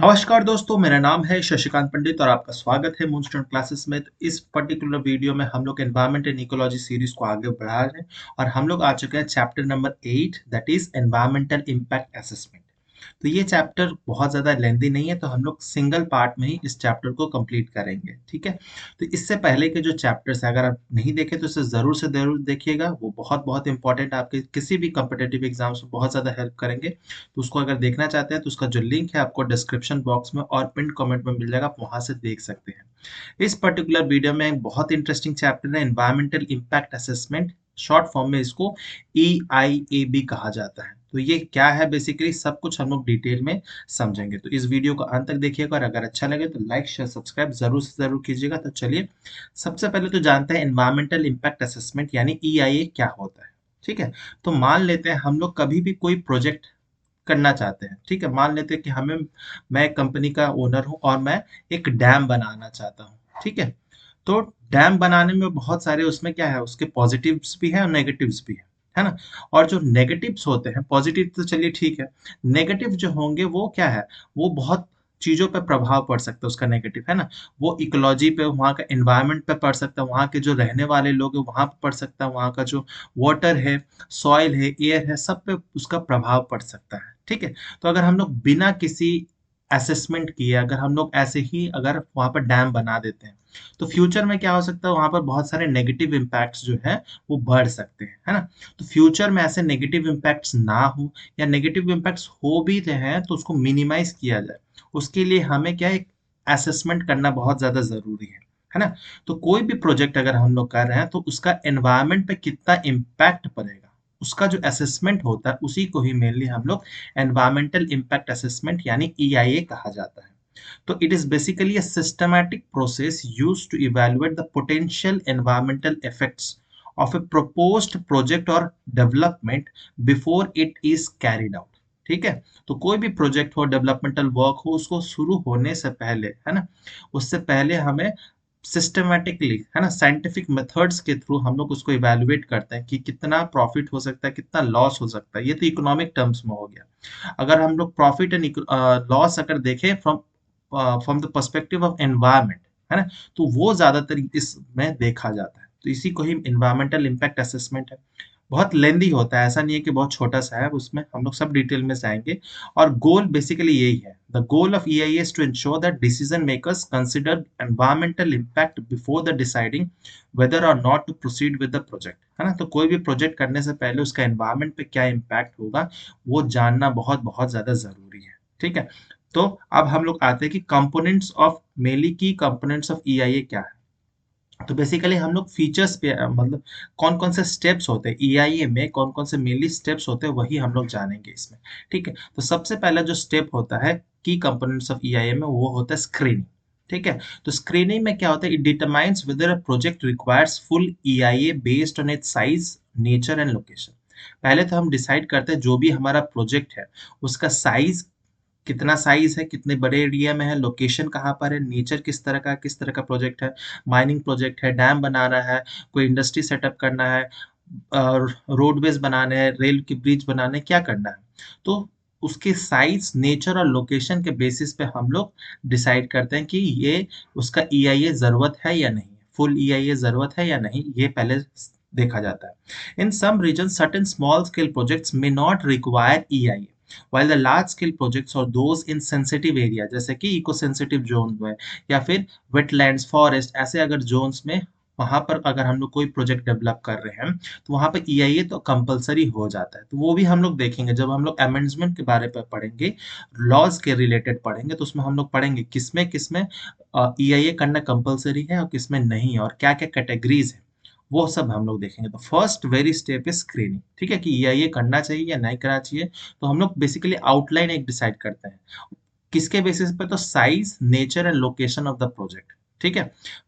नमस्कार दोस्तों, मेरा नाम है शशिकांत पंडित और आपका स्वागत है मूनस्टोन क्लासेस में। तो इस पर्टिकुलर वीडियो में हम लोग एनवायरमेंट एंड इकोलॉजी सीरीज को आगे बढ़ा रहे हैं और हम लोग आ चुके हैं chapter number 8, that is environmental impact assessment. तो ये चैप्टर बहुत ज़्यादा लेंदी नहीं है, तो हम लोग सिंगल पार्ट में ही इस चैप्टर को कंप्लीट करेंगे, ठीक है। तो इससे पहले के जो चैप्टर्स है, अगर आप नहीं देखे तो इसे ज़रूर से ज़रूर देखिएगा। वो बहुत बहुत इंपॉर्टेंट, आपके किसी भी कम्पिटेटिव एग्जाम्स में बहुत ज़्यादा हेल्प करेंगे। तो उसको अगर देखना चाहते हैं तो उसका जो लिंक है आपको डिस्क्रिप्शन बॉक्स में और पिन कमेंट में मिल जाएगा, आप वहाँ से देख सकते हैं। इस पर्टिकुलर वीडियो में एक बहुत इंटरेस्टिंग चैप्टर है environmental impact assessment. Short form में इसको EIAB कहा जाता है। तो ये क्या है, बेसिकली सब कुछ हम लोग डिटेल में समझेंगे। तो इस वीडियो को अंत तक देखिएगा और अगर अच्छा लगे तो लाइक शेयर सब्सक्राइब जरूर से जरूर कीजिएगा। तो चलिए सबसे पहले तो जानते हैं एनवायरमेंटल इम्पैक्ट असेसमेंट यानी EIA क्या होता है। ठीक है, तो मान लेते हैं हम लोग कभी भी कोई प्रोजेक्ट करना चाहते हैं। ठीक है, मान लेते हैं कि मैं एक कंपनी का ओनर हूँ और मैं एक डैम बनाना चाहता हूँ। ठीक है, तो डैम बनाने में बहुत सारे उसमें क्या है, उसके पॉजिटिव्स भी है और नेगेटिव्स भी है ना। और जो नेगेटिव्स होते हैं, पॉजिटिव तो चलिए ठीक है, नेगेटिव जो होंगे वो क्या है, वो बहुत चीजों पे प्रभाव पड़ सकता है उसका नेगेटिव, है ना। वो इकोलॉजी पे, वहाँ का एनवायरनमेंट पे पड़ सकता है, वहाँ के जो रहने वाले लोग हैं वहाँ पे पड़ सकता है, वहाँ का जो वाटर है, सॉइल है, एयर है, सब पे उसका प्रभाव पड़ सकता है। ठीक है, तो अगर हम लोग बिना किसी असेसमेंट किए, अगर हम लोग ऐसे ही अगर वहाँ पर डैम बना देते हैं, तो फ्यूचर में क्या हो सकता है, वहाँ पर बहुत सारे नेगेटिव इम्पैक्ट्स जो है वो बढ़ सकते हैं, है ना। तो फ्यूचर में ऐसे नेगेटिव इम्पैक्ट्स ना हो, या नेगेटिव इम्पैक्ट्स हो भी रहे हैं तो उसको मिनिमाइज किया जाए, उसके लिए हमें क्या एक असेसमेंट करना बहुत ज्यादा जरूरी है ना। तो कोई भी प्रोजेक्ट अगर हम लोग कर रहे हैं तो उसका एनवायरनमेंट पे कितना इम्पैक्ट पड़ेगा, उसका जो असेसमेंट होता है उसी को ही मेनली हम लोग एनवायरमेंटल इम्पैक्ट असेसमेंट यानी EIA कहा जाता है। So it is basically a systematic process used to evaluate the potential environmental effects of a proposed project or development before it is carried out. ठीक है, तो कोई भी प्रोजेक्ट हो, डेवलपमेंटल वर्क हो, उसको शुरू होने से पहले, है ना, उससे पहले हमें सिस्टमैटिकली, है ना, साइंटिफिक मेथड्स के थ्रू हम लोग उसको इवेल्युएट करते हैं कि कितना प्रॉफिट हो सकता है, कितना लॉस हो सकता है। ये तो इकोनॉमिक टर्म्स में हो गया। अगर हम लोग प्रॉफिट एंड लॉस अगर देखें from the perspective of environment, है ना, तो वो ज्यादातर इसमें देखा जाता है। तो इसी को ही एनवायरमेंटल इम्पैक्ट असेसमेंट है। बहुत लेंदी होता है, ऐसा नहीं है कि बहुत छोटा सा है, उसमें हम लोग सब डिटेल में जाएंगे। और गोल बेसिकली यही है, the goal of EIA is to ensure that decision makers consider environmental impact before the deciding whether or not to proceed with the project, है ना। तो कोई भी प्रोजेक्ट करने से पहले उसका एनवायरनमेंट पे क्या इम्पैक्ट होगा वो जानना बहुत बहुत ज्यादा जरूरी है। ठीक है, तो अब हम लोग आते हैं कि कंपोनेंट्स ऑफ मेनली की कंपोनेंट्स ऑफ EIA क्या है। तो बेसिकली हम लोग फीचर्स पे मतलब कौन कौन से स्टेप्स होते हैं EIA में, कौन कौन से मेनली स्टेप्स होते हैं वही हम लोग जानेंगे इसमें। ठीक है, तो सबसे पहला जो स्टेप होता है की कंपोनेंट्स ऑफ EIA में, वो होता है स्क्रीनिंग। ठीक है, तो स्क्रीनिंग में क्या होता है, it determines weather a project requires full EIA based on it's size, nature and location. पहले तो हम डिसाइड करते हैं जो भी हमारा प्रोजेक्ट है उसका साइज कितना, साइज है, कितने बड़े एरिया में है, लोकेशन कहाँ पर है, नेचर किस तरह का प्रोजेक्ट है, माइनिंग प्रोजेक्ट है, डैम बनाना है, कोई इंडस्ट्री सेटअप करना है, रोडवेज बनाने हैं, रेल की ब्रिज बनाने हैं, क्या करना है। तो उसके साइज, नेचर और लोकेशन के बेसिस पे हम लोग डिसाइड करते हैं कि ये उसका EIA जरूरत है या नहीं, फुल EIA जरूरत है या नहीं, ये पहले देखा जाता है। In some region certain small scale projects may not require EIA, while the large scale projects or those in sensitive area जैसे कि इको सेंसिटिव जोन में, या फिर वेटलैंड्स, फॉरेस्ट, ऐसे अगर जोन्स में, वहां पर अगर हम लोग कोई प्रोजेक्ट डेवलप कर रहे हैं तो वहां पर EIA तो कंपलसरी हो जाता है। तो वो भी हम लोग देखेंगे जब हम लोग अमेंडमेंट के बारे में पढ़ेंगे, लॉज के रिलेटेड पढ़ेंगे, तो उसमें हम लोग पढ़ेंगे किसमें किसमें EIA करना कंपलसरी है और किसमें नहीं है, और क्या क्या कैटेगरीज है, वो सब हम लोग देखेंगे। तो first worry step is screening. ठीक है, कि EIA करना चाहिए या नहीं करना चाहिए। तो हम लोग बेसिकली आउटलाइन एक डिसाइड करते हैं, किसके बेसिस पे, तो size, nature and location of the project. ठीक है,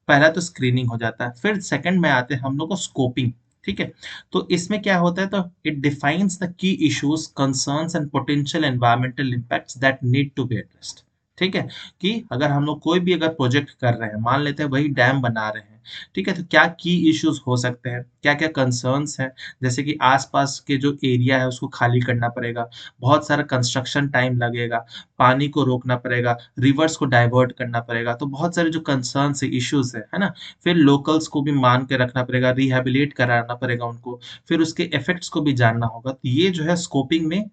पहला तो स्क्रीनिंग हो जाता है। फिर सेकंड में आते हैं हम लोग को स्कोपिंग। ठीक है, तो इसमें क्या होता है, तो it defines the key issues, concerns and potential environmental impacts that need to be addressed. ठीक है, कि अगर हम लोग कोई भी अगर प्रोजेक्ट कर रहे हैं, मान लेते हैं वही डैम बना रहे हैं, ठीक है, तो क्या की इश्यूज हो सकते हैं, क्या क्या कंसर्न्स हैं, जैसे कि आसपास के जो एरिया है उसको खाली करना पड़ेगा, बहुत सारा कंस्ट्रक्शन टाइम लगेगा, पानी को रोकना पड़ेगा, रिवर्स को डाइवर्ट करना पड़ेगा, तो बहुत सारे जो कंसर्न्स है, इश्यूज है ना। फिर लोकल्स को भी मान के रखना पड़ेगा, रिहैबिलिट कराना पड़ेगा उनको, फिर उसके इफेक्ट्स को भी जानना होगा। तो ये जो है स्कोपिंग में,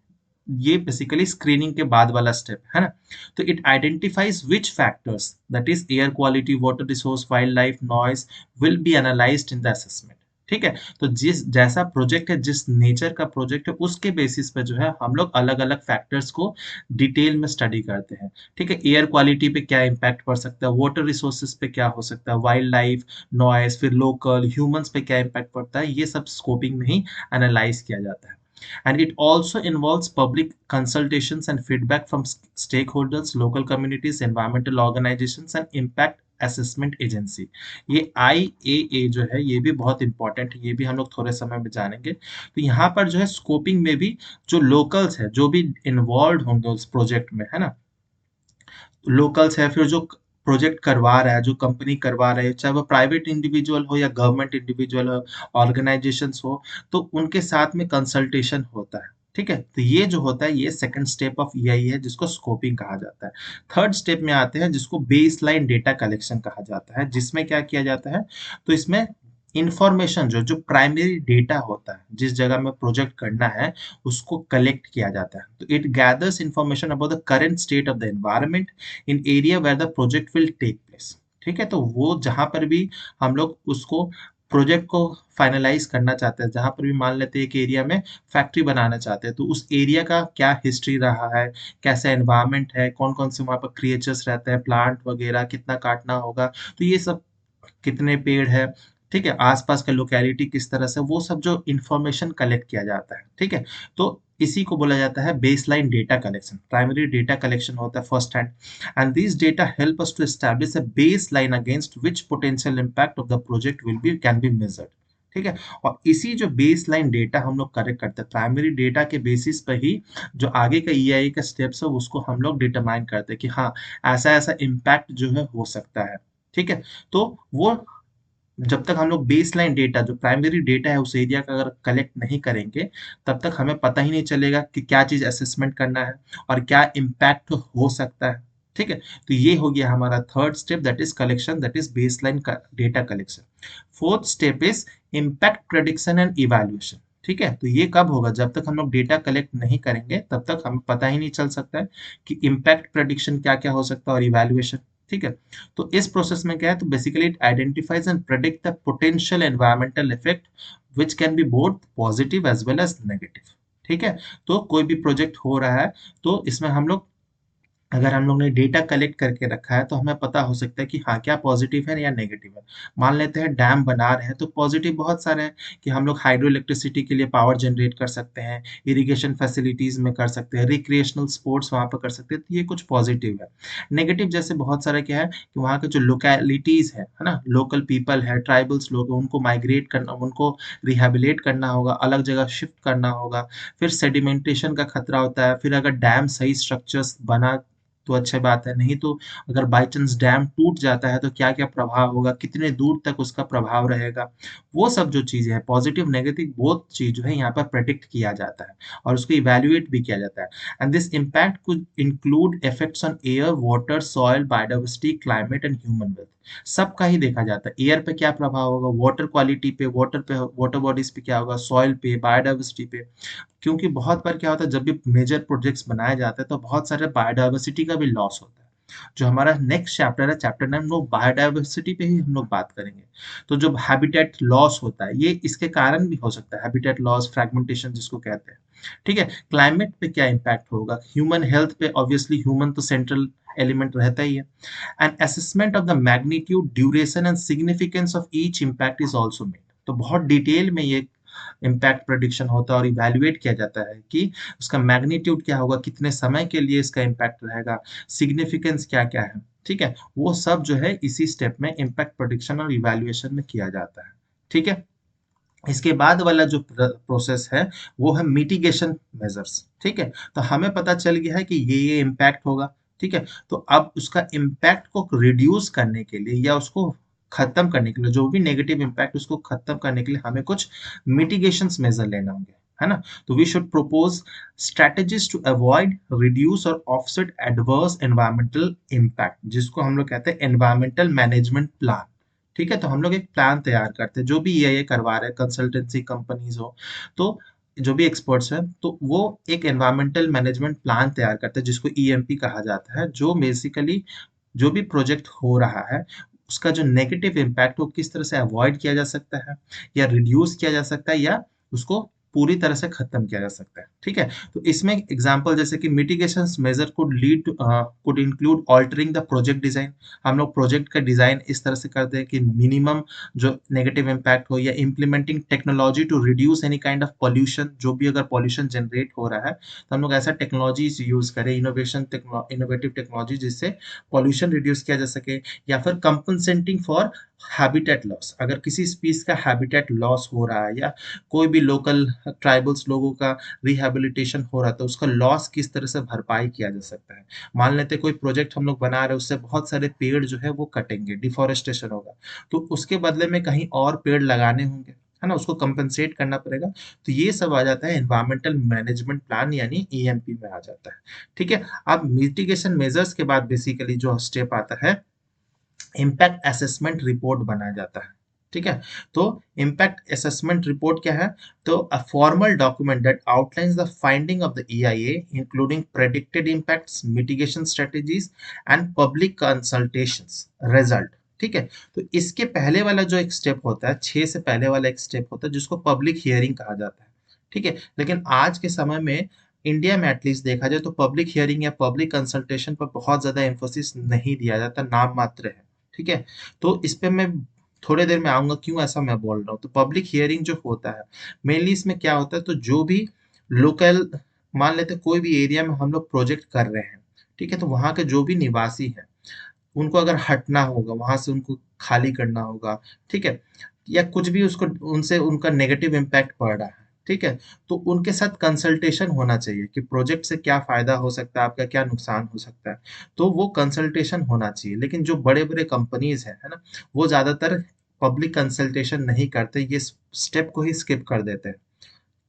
ये बेसिकली स्क्रीनिंग के बाद वाला स्टेप है ना। तो it identifies which factors, that is air quality, water resource, wild life, noise, will be analysed in the assessment. ठीक है, तो जिस जैसा प्रोजेक्ट है, जिस नेचर का प्रोजेक्ट है, उसके बेसिस पे जो है हम लोग अलग अलग फैक्टर्स को डिटेल में स्टडी करते हैं। ठीक है, एयर क्वालिटी पे क्या इम्पैक्ट पड़ सकता है, वाटर रिसोर्सेज पे क्या हो सकता है, वाइल्ड लाइफ, नॉइज, फिर लोकल ह्यूमंस पे क्या इम्पैक्ट पड़ता है, ये सब स्कोपिंग में ही एनालाइज किया जाता है। And it also involves public consultations and feedback from stakeholders, local communities, environmental organizations, and impact assessment agency. ये IAA जो है ये भी बहुत इंपॉर्टेंट है, ये भी हम लोग थोड़े समय में जानेंगे। तो यहाँ पर जो है स्कोपिंग में भी जो लोकल्स है, जो भी इन्वॉल्व होंगे उस प्रोजेक्ट में, है ना, लोकल्स है, फिर जो प्रोजेक्ट करवा रहा है, जो कंपनी करवा रहे है, चाहे वो प्राइवेट इंडिविजुअल हो या गवर्नमेंट इंडिविजुअल हो, ऑर्गेनाइजेशंस हो, तो उनके साथ में कंसल्टेशन होता है। ठीक है, तो ये जो होता है ये सेकंड स्टेप ऑफ EIE है, जिसको स्कोपिंग कहा जाता है। थर्ड स्टेप में आते हैं जिसको बेसलाइन डेटा कलेक्शन कहा जाता है, जिसमें क्या किया जाता है, तो इसमें इंफॉर्मेशन जो जो प्राइमरी डेटा होता है, जिस जगह में प्रोजेक्ट करना है उसको कलेक्ट किया जाता है। तो it gathers information about the current state of the environment in area where the project will take place. ठीक है, तो वो जहां पर भी हम लोग उसको प्रोजेक्ट को फाइनलाइज करना चाहते हैं, जहां पर भी मान लेते हैं कि एरिया में फैक्ट्री बनाना चाहते हैं, तो उस एरिया का क्या हिस्ट्री रहा है, कैसा एनवायरनमेंट है, कौन कौन से वहां पर क्रिएचर्स रहते हैं, प्लांट वगैरह कितना काटना होगा, तो ये सब, कितने पेड़ है, ठीक है, आसपास का लोकेलिटी किस तरह से, वो सब जो इंफॉर्मेशन कलेक्ट किया जाता है। ठीक है, तो इसी को बोला जाता है baseline data collection. Primary data collection होता है first hand, and this data help us to establish a baseline against which potential impact of the project will be can be measured. ठीक है, और इसी जो बेसलाइन डेटा हम लोग collect करते हैं, प्राइमरी डेटा के बेसिस पर ही जो आगे का EIA का स्टेप्स है उसको हम लोग डिटरमाइन करते हैं कि हाँ, ऐसा ऐसा इम्पैक्ट जो है हो सकता है। ठीक है, तो वो जब तक हम लोग बेसलाइन डेटा, जो प्राइमरी डेटा है उस एरिया का अगर कलेक्ट नहीं करेंगे, तब तक हमें पता ही नहीं चलेगा कि क्या चीज़ असेसमेंट करना है और क्या इम्पैक्ट हो सकता है। ठीक है, तो ये हो गया हमारा third step, that is collection, that is baseline data collection. Fourth step is impact prediction and evaluation. ठीक है, तो ये कब होगा, जब तक हम लोग डेटा कलेक्ट नहीं करेंगे तब तक हमें पता ही नहीं चल सकता है कि इम्पैक्ट प्रेडिक्शन क्या क्या हो सकता है और इवैल्यूएशन। ठीक है, तो इस प्रोसेस में क्या है, तो basically it identifies and predict the potential environmental effect which can be both positive as well as negative. ठीक है, तो कोई भी प्रोजेक्ट हो रहा है तो इसमें हम लोग, अगर हम लोग ने डेटा कलेक्ट करके रखा है तो हमें पता हो सकता है कि हाँ, क्या पॉजिटिव है या नेगेटिव है। मान लेते हैं डैम बना रहे हैं तो पॉजिटिव बहुत सारे हैं कि हम लोग हाइड्रो इलेक्ट्रिसिटी के लिए पावर जनरेट कर सकते हैं, इरिगेशन फैसिलिटीज में कर सकते हैं, रिक्रिएशनल स्पोर्ट्स वहाँ पर कर सकते हैं, तो ये कुछ पॉजिटिव है। नेगेटिव जैसे बहुत सारा क्या है कि वहाँ के जो लोकेलिटीज है ना, लोकल पीपल है, ट्राइबल्स लोग हैं, उनको माइग्रेट करना, उनको रिहेबिलिट करना होगा, अलग जगह शिफ्ट करना होगा, फिर सेडिमेंटेशन का खतरा होता है, फिर अगर डैम सही स्ट्रक्चर्स बना तो अच्छी बात है, नहीं तो अगर बाय चांस डैम टूट जाता है तो क्या-क्या प्रभाव होगा, कितने दूर तक उसका प्रभाव रहेगा। वो सब जो चीज़ें हैं, पॉजिटिव, नेगेटिव बोथ चीज़ जो है यहाँ पर प्रेडिक्ट किया जाता है और उसको इवैल्यूएट भी किया जाता है। And this impact could include effects on air, water, soil, biodiversity, climate and human wealth. सबका ही देखा जाता है। एयर पे क्या प्रभाव होगा, वाटर क्वालिटी पे, वाटर बॉडीज पे क्या होगा, सॉइल पे, बायोडायवर्सिटी पे। क्योंकि बहुत बार क्या होता है, जब भी मेजर प्रोजेक्ट्स बनाए जाते हैं तो बहुत सारे बायोडायवर्सिटी का भी लॉस होता है। जो हमारा नेक्स्ट चैप्टर है, चैप्टर 9, हम लोग बायोडायवर्सिटी पे ही हम लोग बात करेंगे। तो जो हैबिटेट लॉस होता है ये इसके कारण भी हो सकता है, हैबिटेट लॉस, फ्रैगमेंटेशन जिसको कहते हैं। ठीक है, क्लाइमेट पे क्या इम्पैक्ट होगा, ह्यूमन हेल्थ पे, ऑब्वियसली ह्यूमन तो सेंट्रल एलिमेंट रहता ही है। And assessment of the magnitude, duration and significance of each impact is also made. तो बहुत डिटेल में ये इम्पैक्ट प्रेडिक्शन होता है और इवैल्यूएट किया जाता है कि उसका मैग्नीट्यूड क्या होगा, कितने समय के लिए इसका इम्पैक्ट रहेगा, सिग्निफिकेंस क्या-क्या है। ठीक है, वो सब जो है इसी स्टेप में इम्पैक्ट प्रेडिक्शन और इवैल्यूएशन में किया जाता है। ठीक है, इसके बाद वाला जो प्रोसेस है वो है मिटिगेशन मेजर्स। ठीक है, तो हमें पता चल गया है कि ये इम्पैक्ट होगा। ठीक है, तो अब उसका इम्पैक्ट को रिड्यूस करने के लिए या उसको खत्म करने के लिए, जो भी नेगेटिव इम्पैक्ट उसको खत्म करने के लिए हमें कुछ मिटिगेशंस मेजर लेना होंगे, है ना? तो we should propose strategies to avoid, reduce और ऑफसेट एडवर्स एनवायरमेंटल इम्पैक्ट, जिसको हम लोग कहते हैं एनवायरमेंटल मैनेजमेंट प्लान। ठीक है, तो हम लोग एक प्लान तैयार करते हैं, जो भी ये करवा रहे हैं, कंसल्टेंसी कंपनीज हो, तो जो भी एक्सपर्ट्स हैं, तो वो एक एनवायरमेंटल मैनेजमेंट प्लान तैयार करते हैं, जिसको ईएमपी कहा जाता है, जो बेसिकली जो भी प्रोजेक्ट हो रहा है, उसका जो नेगेटिव इम्पैक्ट, वो किस तरह से अवॉइड किया जा सकता है, या रिड्यूस किया जा सकता है, या उसको पूरी तरह से खत्म किया जा सकता है। ठीक है, तो इसमें एग्जांपल जैसे कि mitigations measure could lead to could include altering the project design. हम लोग प्रोजेक्ट का डिजाइन इस तरह से कर दें कि मिनिमम जो नेगेटिव इम्पैक्ट हो, या implementing technology to reduce any kind of pollution, जो भी अगर पॉल्यूशन जनरेट हो रहा है, तो हम लोग ऐसा टेक्नोलॉजीज यूज करें, इनोवेटिव टेक्नोलॉजी, जिससे पॉल्यूशन रिड्यूस किया जा सके। या फिर कंपनसेटिंग फॉर हैबिटेट लॉस, अगर किसी स्पीस का हैबिटेट लॉस हो रहा है, या कोई भी लोकल ट्राइबल्स लोगों का रिहैबिलिटेशन हो रहा था, उसका लॉस किस तरह से भरपाई किया जा सकता है। मान लेते कोई प्रोजेक्ट हम लोग बना रहे हैं, उससे बहुत सारे पेड़ जो है वो कटेंगे, डिफोरेस्टेशन होगा, तो उसके बदले में कहीं और पेड़ लगाने होंगे, है ना, उसको कंपनसेट करना पड़ेगा। तो ये सब आ जाता है एनवायरमेंटल मैनेजमेंट प्लान, यानी ईएमपी में आ जाता है। ठीक है, अब मिटिगेशन मेजर्स के बाद बेसिकली जो स्टेप आता है, इम्पैक्ट असेसमेंट रिपोर्ट बनाया जाता है। ठीक है, तो इम्पैक्ट असेसमेंट रिपोर्ट क्या है? तो a formal document that outlines the finding of the EIA, including predicted impacts, mitigation strategies and public consultations result. ठीक है, तो इसके पहले वाला जो एक स्टेप होता है, 6 से पहले वाला एक स्टेप होता है, जिसको पब्लिक हियरिंग कहा जाता है। ठीक है, लेकिन आज के समय में इंडिया में एटलीस्ट देखा जाए तो पब्लिक हियरिंग या पब्लिक कंसल्टेशन पर बहुत ज्यादा एम्फोसिस नहीं दिया जाता, नाम मात्र है। ठीक है, तो इस पे मैं थोड़ी देर में आऊंगा क्यों ऐसा मैं बोल रहा हूँ। तो पब्लिक हियरिंग जो होता है, मेनली इसमें क्या होता है, तो जो भी लोकल, मान लेते हैं कोई भी एरिया में हम लोग प्रोजेक्ट कर रहे हैं, ठीक है, तो वहाँ के जो भी निवासी हैं, उनको अगर हटना होगा, वहां से उनको खाली करना होगा, ठीक है, या कुछ भी उसको उनसे उनका नेगेटिव इम्पैक्ट पड़ रहा है, ठीक है, तो उनके साथ कंसल्टेशन होना चाहिए कि प्रोजेक्ट से क्या फायदा हो सकता है, आपका क्या नुकसान हो सकता है, तो वो कंसल्टेशन होना चाहिए। लेकिन जो बड़े बड़े कंपनीज है ना, वो ज्यादातर पब्लिक कंसल्टेशन नहीं करते, ये स्टेप को ही स्किप कर देते हैं।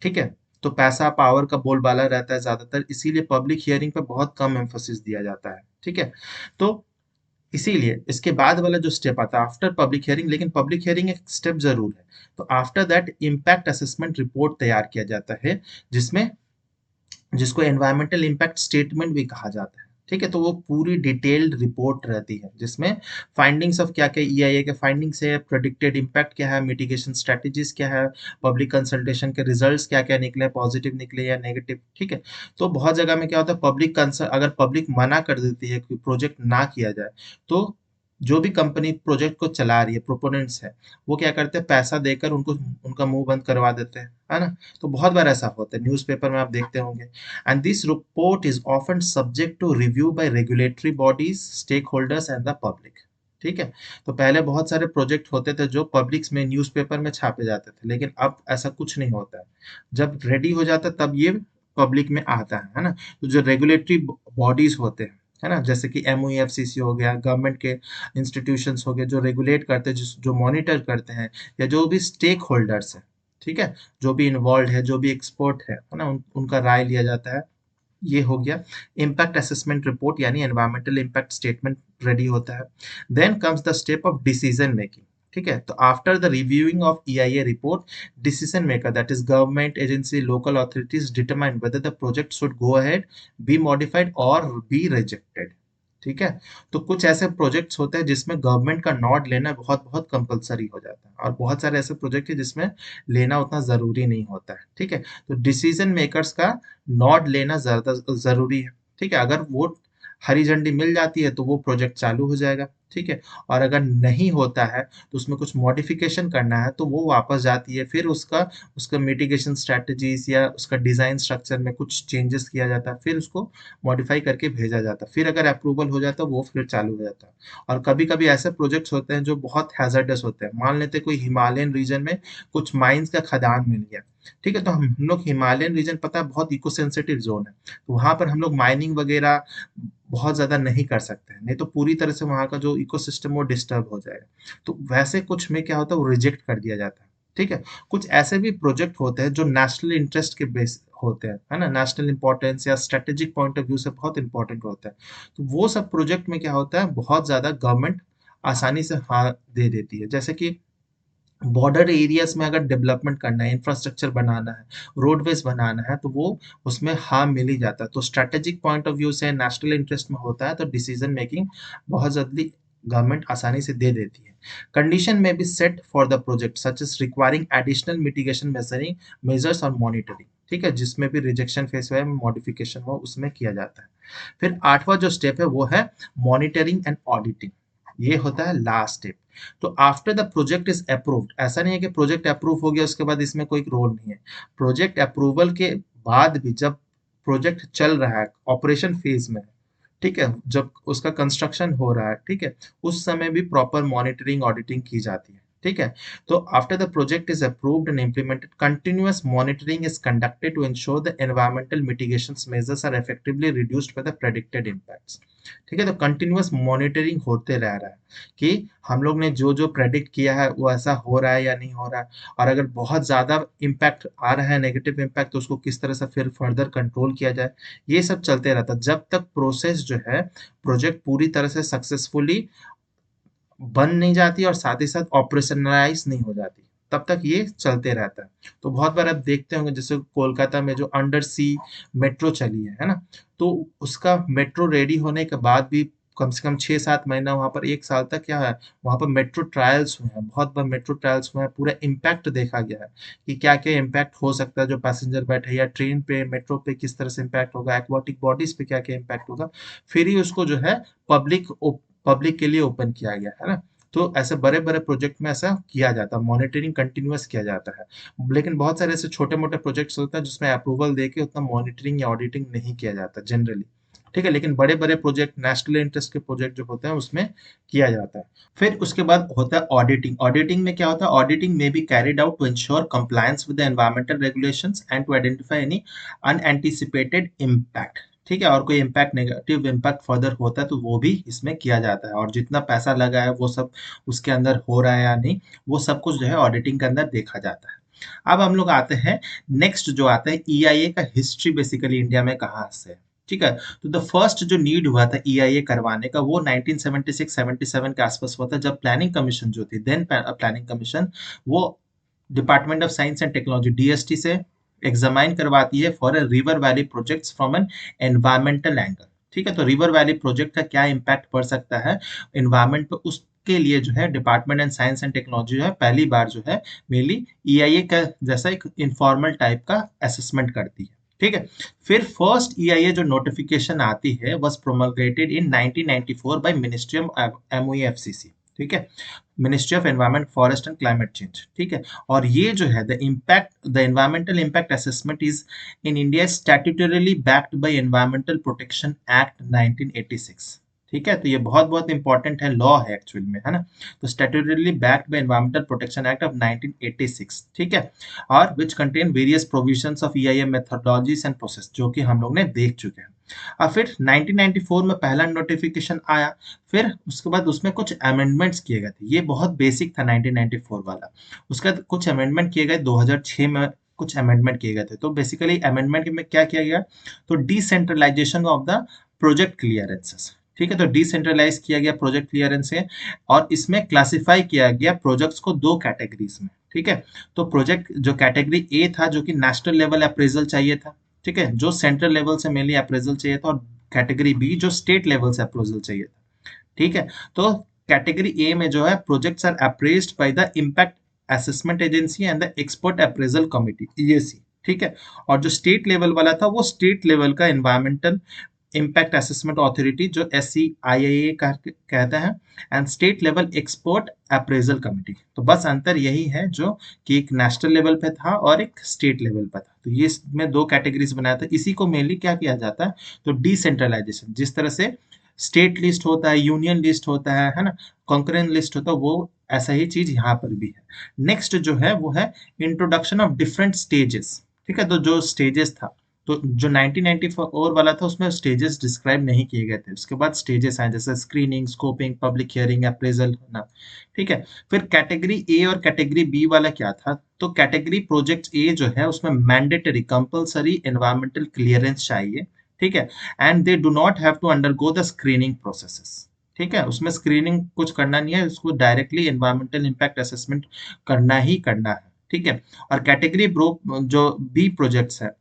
ठीक है, तो पैसा पावर का बोलबाला रहता है ज्यादातर, इसीलिए पब्लिक हियरिंग पे बहुत कम एम्फोसिस दिया जाता है। ठीक है, तो इसीलिए इसके बाद वाला जो स्टेप आता है आफ्टर पब्लिक हियरिंग, लेकिन पब्लिक हियरिंग एक स्टेप जरूर है। तो after that impact assessment report तैयार किया जाता है, जिसमें जिसको एनवायरमेंटल इम्पैक्ट स्टेटमेंट भी कहा जाता है। ठीक है, तो वो पूरी डिटेल्ड रिपोर्ट रहती है, जिसमें फाइंडिंग्स ऑफ क्या क्या ईआईए के फाइंडिंग्स है, प्रेडिक्टेड इम्पैक्ट क्या है, मिटिगेशन स्ट्रेटजीज क्या है, पब्लिक कंसल्टेशन के रिजल्ट्स क्या क्या निकले, पॉजिटिव निकले या नेगेटिव। ठीक है, तो बहुत जगह में क्या होता है, पब्लिक कंसल्ट अगर पब्लिक मना कर देती है कि प्रोजेक्ट ना किया जाए, तो जो भी कंपनी प्रोजेक्ट को चला रही है, प्रोपोनेंट्स है, वो क्या करते हैं, पैसा देकर उनको उनका मुंह बंद करवा देते हैं, है ना। तो बहुत बार ऐसा होता है, न्यूज़पेपर में आप देखते होंगे। And this report is often subject to review by regulatory bodies, stakeholders and the public. ठीक है, तो पहले बहुत सारे प्रोजेक्ट होते थे जो पब्लिक्स में न्यूज़पेपर में छापे जाते थे, लेकिन अब ऐसा कुछ नहीं होता है। जब रेडी हो जाता है तब ये पब्लिक में आता है ना। तो जो रेगुलेटरी बॉडीज होते हैं, है ना, जैसे कि एमओईएफसीसी हो गया, गवर्नमेंट के इंस्टीट्यूशंस हो गए जो रेगुलेट करते हैं, जो मॉनिटर करते हैं, या जो भी स्टेक होल्डर्स है, ठीक है, जो भी इन्वॉल्व है, जो भी एक्सपर्ट है ना, उनका राय लिया जाता है। ये हो गया इम्पैक्ट असेसमेंट रिपोर्ट, यानी एनवायरमेंटल इम्पैक्ट स्टेटमेंट रेडी होता है। Then comes the step of decision making. ठीक है, तो after the reviewing of EIA report, decision maker that is government agency, local authorities determine whether the project should go ahead, be modified और be rejected. ठीक है, तो कुछ ऐसे projects होते हैं जिसमें गवर्नमेंट का नॉड लेना बहुत बहुत कंपलसरी हो जाता है, और बहुत सारे ऐसे प्रोजेक्ट है जिसमें लेना उतना जरूरी नहीं होता है। ठीक है, तो डिसीजन मेकर्स का नॉड लेना ज्यादा जरूरी है। ठीक है, अगर वो हरी झंडी मिल जाती है तो वो प्रोजेक्ट चालू हो जाएगा। ठीक है, और अगर नहीं होता है तो उसमें कुछ मॉडिफिकेशन करना है तो वो वापस जाती है, फिर उसका उसका मिटिगेशन स्ट्रेटजीज या उसका डिजाइन स्ट्रक्चर में कुछ चेंजेस किया जाता है, फिर उसको मॉडिफाई करके भेजा जाता है, फिर अगर अप्रूवल हो जाता है वो फिर चालू हो जाता है। और कभी कभी ऐसे प्रोजेक्ट्स होते हैं जो बहुत हैजर्डस होते हैं, मान लेते हैं कोई हिमालयन रीजन में कुछ माइंस का खदान मिल गया। ठीक है, तो हम लोग हिमालयन रीजन पता है बहुत इको सेंसिटिव जोन है, तो वहां पर हम लोग माइनिंग वगैरह बहुत ज़्यादा नहीं कर सकते हैं, नहीं तो पूरी तरह से वहाँ का जो इकोसिस्टम वो डिस्टर्ब हो जाएगा। तो वैसे कुछ में क्या होता है वो रिजेक्ट कर दिया जाता है, ठीक है? कुछ ऐसे भी प्रोजेक्ट होते हैं जो नेशनल इंटरेस्ट के बेस होते हैं, है ना? नेशनल इम्पोर्टेंस या स्ट्रेटेजिक पॉइंट ऑफ व्यू से बहुत इंपॉर्टेंट होते हैं। तो वो सब प्रोजेक्ट में क्या होता है बहुत ज़्यादा गवर्नमेंट आसानी से हाँ दे देती है। जैसे कि बॉर्डर एरियाज में अगर डेवलपमेंट करना है, इंफ्रास्ट्रक्चर बनाना है, रोडवेज बनाना है, तो वो उसमें हाँ मिल ही जाता है। तो स्ट्रैटेजिक पॉइंट ऑफ व्यू से नेशनल इंटरेस्ट में होता है तो डिसीजन मेकिंग बहुत जल्दी गवर्नमेंट आसानी से दे देती है। कंडीशन में भी set for the project such as requiring additional mitigation measuring measures और मॉनिटरिंग, ठीक है, जिसमें भी रिजेक्शन फेस हुआ है मॉडिफिकेशन हो उसमें किया जाता है। फिर आठवां जो स्टेप है वो है मॉनिटरिंग एंड ऑडिटिंग। ये होता है लास्ट स्टेप। तो after the project is approved, ऐसा नहीं है कि प्रोजेक्ट अप्रूव हो गया उसके बाद इसमें कोई रोल नहीं है। प्रोजेक्ट अप्रूवल के बाद भी जब प्रोजेक्ट चल रहा है, ऑपरेशन फेज में है, ठीक है, जब उसका कंस्ट्रक्शन हो रहा है, ठीक है, उस समय भी प्रॉपर मॉनिटरिंग ऑडिटिंग की जाती है, ठीक है। तो after the project is approved and implemented, continuous monitoring is conducted to ensure the environmental mitigation measures are effectively reduced by the predicted impacts, ठीक है। तो कंटिन्यूअस मॉनिटरिंग होते रह रहा है कि हम लोग ने जो जो प्रेडिक्ट किया है वो ऐसा हो रहा है या नहीं हो रहा है, और अगर बहुत ज़्यादा इम्पैक्ट आ रहा है नेगेटिव इम्पैक्ट तो उसको किस तरह से फिर फर्दर कंट्रोल किया जाए, ये सब चलते रहता है जब तक प्रोसेस जो है प्रोजेक्ट पूरी तरह से सक्सेसफुली बन नहीं जाती और साथ ही साथ ऑपरेशनलाइज नहीं हो जाती, तब तक ये चलते रहता है। तो बहुत बार आप देखते होंगे जैसे कोलकाता में जो अंडर सी मेट्रो चली है ना? तो उसका मेट्रो रेडी होने के बाद भी कम से कम 6-7 महीना वहाँ पर 1 साल तक क्या है, वहाँ पर मेट्रो ट्रायल्स हुए हैं, बहुत बार मेट्रो ट्रायल्स हुए हैं, पूरा इम्पैक्ट देखा गया है कि क्या-क्या इम्पैक्ट हो सकता है जो पैसेंजर बैठे या ट्रेन पे, मेट्रो पे किस तरह से इम्पैक्ट होगा, एक्वाटिक बॉडीज़ पे क्या-क्या इम्पैक्ट होगा। फिर ही उसको जो है पब्लिक के लिए ओपन किया गया है ना। तो ऐसे बड़े-बड़े प्रोजेक्ट में ऐसा किया जाता है, मॉनिटरिंग कंटिन्यूअस किया जाता है। लेकिन बहुत सारे ऐसे छोटे-मोटे प्रोजेक्ट्स होते हैं जिसमें अप्रूवल देके उतना मॉनिटरिंग या ऑडिटिंग नहीं किया जाता जनरली। ठीक है? लेकिन बड़े-बड़े प्रोजेक्ट नेशनल इंटरेस्ट के प्रोजेक्ट जो होते हैं उसमें किया जाता है। फिर उसके बाद होता है ऑडिटिंग। ऑडिटिंग में क्या होता है? ऑडिटिंग में be carried out to ensure compliance with the environmental regulations and to identify any unanticipated impact. ठीक है, और कोई इम्पैक्ट नेगेटिव इम्पैक्ट फर्दर होता है तो वो भी इसमें किया जाता है, और जितना पैसा लगा है वो सब उसके अंदर हो रहा है या नहीं, वो सब कुछ जो है ऑडिटिंग के अंदर देखा जाता है। अब हम लोग आते हैं नेक्स्ट जो आता है ईआईए का हिस्ट्री बेसिकली इंडिया में कहाँ से है। ठीक है, तो द फर्स्ट जो नीड हुआ था ईआईए करवाने का वो 1976-77 के आसपास हुआ था, जब प्लानिंग कमीशन जो थी देन प्लानिंग कमीशन, वो department of science and technology DST से एग्जामाइन करवाती है for a river valley projects from N environmental angle. ठीक है, तो रिवर वैली प्रोजेक्ट का क्या इम्पैक्ट पड़ सकता है एनवायरमेंट पे, उसके लिए जो है department and science and technology जो है पहली बार जो है मेनली ईआईए का जैसा एक इनफॉर्मल टाइप का असेसमेंट करती है। ठीक है, फिर फर्स्ट ईआईए जो नोटिफिकेशन आती है was promulgated in 1994 by ministry of MoEFCC. ठीक है, ministry of environment forest and climate change. ठीक है, और ये जो है the environmental impact assessment is in India statutorily backed by environmental protection act 1986। ठीक है, तो ये बहुत बहुत इंपॉर्टेंट है, लॉ है एक्चुअल में, है ना। तो statutorily backed by environmental protection act of 1986। ठीक है, और which contain various provisions of EIA methodologies and process, जो कि हम लोग ने देख चुके हैं। और फिर 1994 में पहला नोटिफिकेशन आया, फिर उसके बाद उसमें कुछ अमेंडमेंट्स किए गए थे, ये बहुत बेसिक था 1994 वाला। उसके बाद कुछ अमेंडमेंट किए गए 2006 में, कुछ अमेंडमेंट किए गए थे। तो बेसिकली अमेंडमेंट में क्या किया गया, तो decentralisation of the project clearances. ठीक है, तो डिसेंट्रलाइज किया गया प्रोजेक्ट क्लियरेंस है, और इसमें क्लासिफाई किया गया प्रोजेक्ट्स को दो कैटेगरीज में। ठीक है, तो प्रोजेक्ट जो कैटेगरी ए था जो कि नेशनल लेवल अप्रेजल चाहिए था, ठीक है, जो सेंट्रल लेवल से मेनली अप्रेजल चाहिए था, और कैटेगरी बी जो स्टेट लेवल से अप्रेजल चाहिए था। ठीक है, तो कैटेगरी ए में जो है projects are appraised by the impact assessment agency and the expert appraisal committee EAC. ठीक है, और जो स्टेट लेवल वाला था वो स्टेट लेवल का एनवायरमेंटल इम्पैक्ट असेसमेंट अथॉरिटी जो SCIA कहता है, and state level expert appraisal committee. तो बस अंतर यही है जो कि एक नेशनल लेवल पे था और एक स्टेट लेवल पे था, तो ये इसमें दो कैटेगरीज बनाया था। इसी को मेनली क्या किया जाता है, तो डिसेंट्रलाइजेशन, जिस तरह से स्टेट लिस्ट होता है, यूनियन लिस्ट होता है ना, कॉन्करेंट लिस्ट होता है, वो ऐसा ही चीज यहाँ पर भी है। नेक्स्ट जो है वो है इंट्रोडक्शन ऑफ डिफरेंट स्टेजेस। ठीक है, तो जो स्टेजेस था, तो जो 1994 वाला था उसमें स्टेजेस डिस्क्राइब नहीं किए गए थे। उसके बाद स्टेजेस आए जैसे screening, scoping, public hearing, appraisal होना। ठीक है। फिर कैटेगरी ए और कैटेगरी बी वाला क्या था? तो कैटेगरी प्रोजेक्ट ए जो है उसमें मैंडेटरी कंपलसरी एनवायरमेंटल क्लियरेंस चाहिए। ठीक है। And they do not have to undergo the screening processes. ठीक है, उसमें स्क्रीनिंग कुछ करना नहीं है, उसको डायरेक्टली एनवायरमेंटल इम्पैक्ट असेसमेंट करना ही करना है। ठीक है। और कैटेगरी ब्रो जो बी प्रोजेक्ट्स है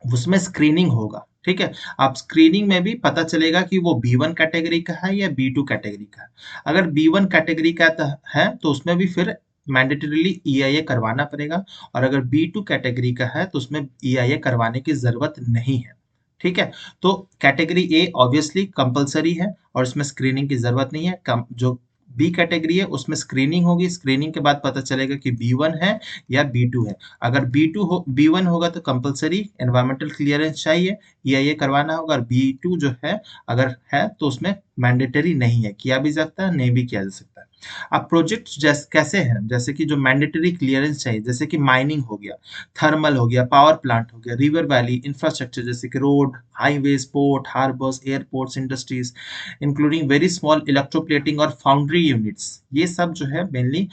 उसमें स्क्रीनिंग होगा। ठीक है। अब स्क्रीनिंग में भी पता चलेगा कि वो बी वन कैटेगरी का है या बी टू कैटेगरी का है। अगर बी वन कैटेगरी का है तो उसमें भी फिर मैंडेटरीली ईआईए करवाना पड़ेगा, और अगर बी टू कैटेगरी का है तो उसमें ईआईए करवाने की जरूरत नहीं है। ठीक है। तो कैटेगरी ए ऑब्वियसली कंपलसरी है और इसमें स्क्रीनिंग की जरूरत नहीं है। जो बी कैटेगरी है उसमें स्क्रीनिंग होगी, स्क्रीनिंग के बाद पता चलेगा कि बी वन है या बी टू है। अगर बी वन होगा तो कंपलसरी एनवायरमेंटल क्लियरेंस चाहिए, ईआईए करवाना होगा। और बी टू जो है अगर है तो उसमें मैंडेटरी नहीं है, किया भी सकता है नहीं भी किया जा सकता है। अब प्रोजेक्ट कैसे हैं, जैसे कि जो मैंडेटरी क्लियरेंस चाहिए जैसे कि माइनिंग हो गया, थर्मल हो गया, पावर प्लांट हो गया, रिवर वैली इंफ्रास्ट्रक्चर जैसे कि road, highways, port, harbours, airports, industries, including very small electroplating और फाउंड्री यूनिट्स, ये सब जो है मेनली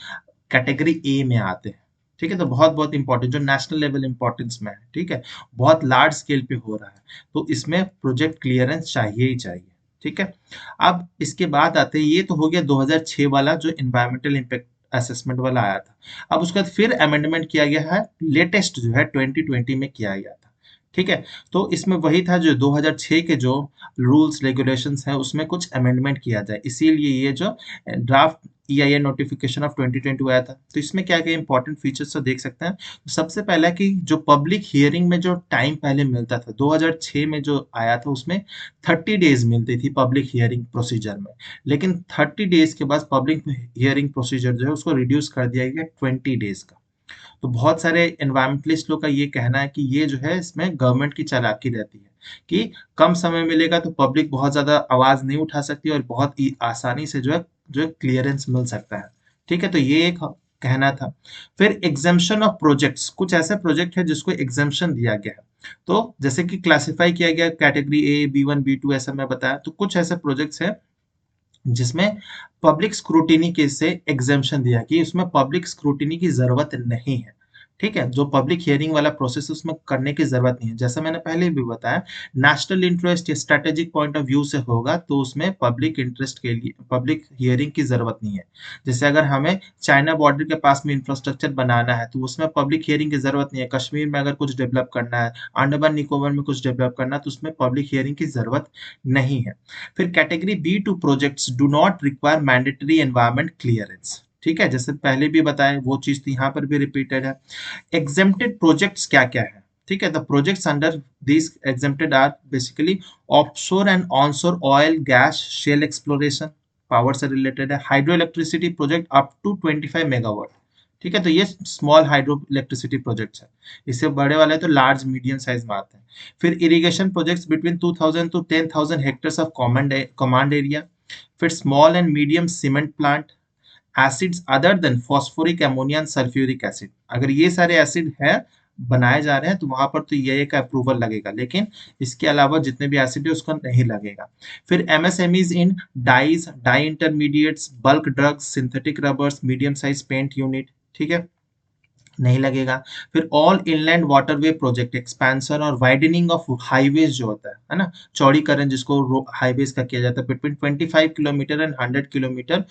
कैटेगरी ए में आते हैं। ठीक है। तो बहुत बहुत इंपॉर्टेंट जो नेशनल लेवल इंपॉर्टेंस में है। ठीक है। बहुत लार्ज स्केल पे हो रहा है, तो इसमें प्रोजेक्ट क्लियरेंस चाहिए ही चाहिए। ठीक है। अब इसके बाद आते हैं, ये तो हो गया 2006 वाला जो एनवायरमेंटल इम्पैक्ट असेसमेंट वाला आया था। अब उसके बाद फिर अमेंडमेंट किया गया है, लेटेस्ट जो है 2020 में किया गया था। ठीक है। तो इसमें वही था जो 2006 के जो रूल्स रेगुलेशंस हैं उसमें कुछ अमेंडमेंट किया जाए, इसीलिए ये जो ड्राफ्ट ईआईए नोटिफिकेशन ऑफ 2020 आया था। तो इसमें क्या क्या इंपॉर्टेंट फीचर्स तो देख सकते हैं। तो सबसे पहला कि जो पब्लिक हियरिंग में जो टाइम पहले मिलता था 2006 में जो आया था उसमें 30 डेज मिलती थी पब्लिक हियरिंग प्रोसीजर में, लेकिन 30 डेज के बाद पब्लिक हियरिंग प्रोसीजर जो है उसको रिड्यूस कर दिया गया 20 डेज का। तो बहुत सारे एनवायरमेंटलिस्ट लोग का ये कहना है कि ये जो है इसमें गवर्नमेंट की चालाकी रहती है कि कम समय मिलेगा तो पब्लिक बहुत ज्यादा आवाज नहीं उठा सकती और बहुत आसानी से जो है क्लियरेंस मिल सकता है। ठीक है। तो ये एक कहना था। फिर एग्जाम्शन ऑफ प्रोजेक्ट्स, कुछ ऐसे प्रोजेक्ट है जिसको एग्जाम्शन दिया गया है। तो जैसे कि क्लासिफाई किया गया category A, B one, B two, ऐसा मैं बताया, तो कुछ ऐसे प्रोजेक्ट्स है जिसमें पब्लिक स्क्रूटिनी के से एग्जाम्शन दिया कि उसमें पब्लिक स्क्रूटिनी की जरूरत नहीं है। ठीक है। जो पब्लिक हियरिंग वाला प्रोसेस उसमें करने की जरूरत नहीं है, जैसा मैंने पहले भी बताया, नेशनल इंटरेस्ट या स्ट्रेटेजिक पॉइंट ऑफ व्यू से होगा तो उसमें पब्लिक इंटरेस्ट के लिए पब्लिक हियरिंग की जरूरत नहीं है। जैसे अगर हमें चाइना बॉर्डर के पास में इंफ्रास्ट्रक्चर बनाना है तो उसमें पब्लिक हियरिंग की जरूरत नहीं है। कश्मीर में अगर कुछ डेवलप करना है, अंडमान निकोबार में कुछ डेवलप करना है तो उसमें पब्लिक हियरिंग की जरूरत नहीं है। फिर category B two projects do not require mandatory environment clearance. ठीक है, जैसे पहले भी बताए वो चीज तो यहाँ पर भी रिपीटेड है। एग्जेम्प्टेड प्रोजेक्ट्स क्या क्या है? ठीक है, the projects under this exempted are basically offshore and onshore oil gas shale exploration, power से रिलेटेड है। Hydro electricity project up to 25 megawatt. ठीक है, तो ये स्मॉल हाइड्रो इलेक्ट्रिसिटी प्रोजेक्ट्स है। इससे बड़े वाले तो लार्ज मीडियम साइज में आते हैं। फिर irrigation projects between 2000 to 10,000 hectares of command area. फिर small and medium cement plant, acids other than phosphoric ammonia and sulphuric acid. अगर ये सारे एसिड है बनाए जा रहे हैं तो वहां पर तो ये का अप्रूवल लगेगा, लेकिन इसके अलावा जितने भी एसिड है उसका नहीं लगेगा। फिर MSMEs in dyes, dye intermediates, bulk drugs, synthetic rubbers, medium size paint unit, ठीक है, नहीं लगेगा। फिर all inland waterway project expansion और वाइडनिंग ऑफ हाईवेज जो होता है ना, चौड़ीकरण जिसको हाईवेज का किया जाता है बिटवीन 25 किलोमीटर एंड 100 किलोमीटर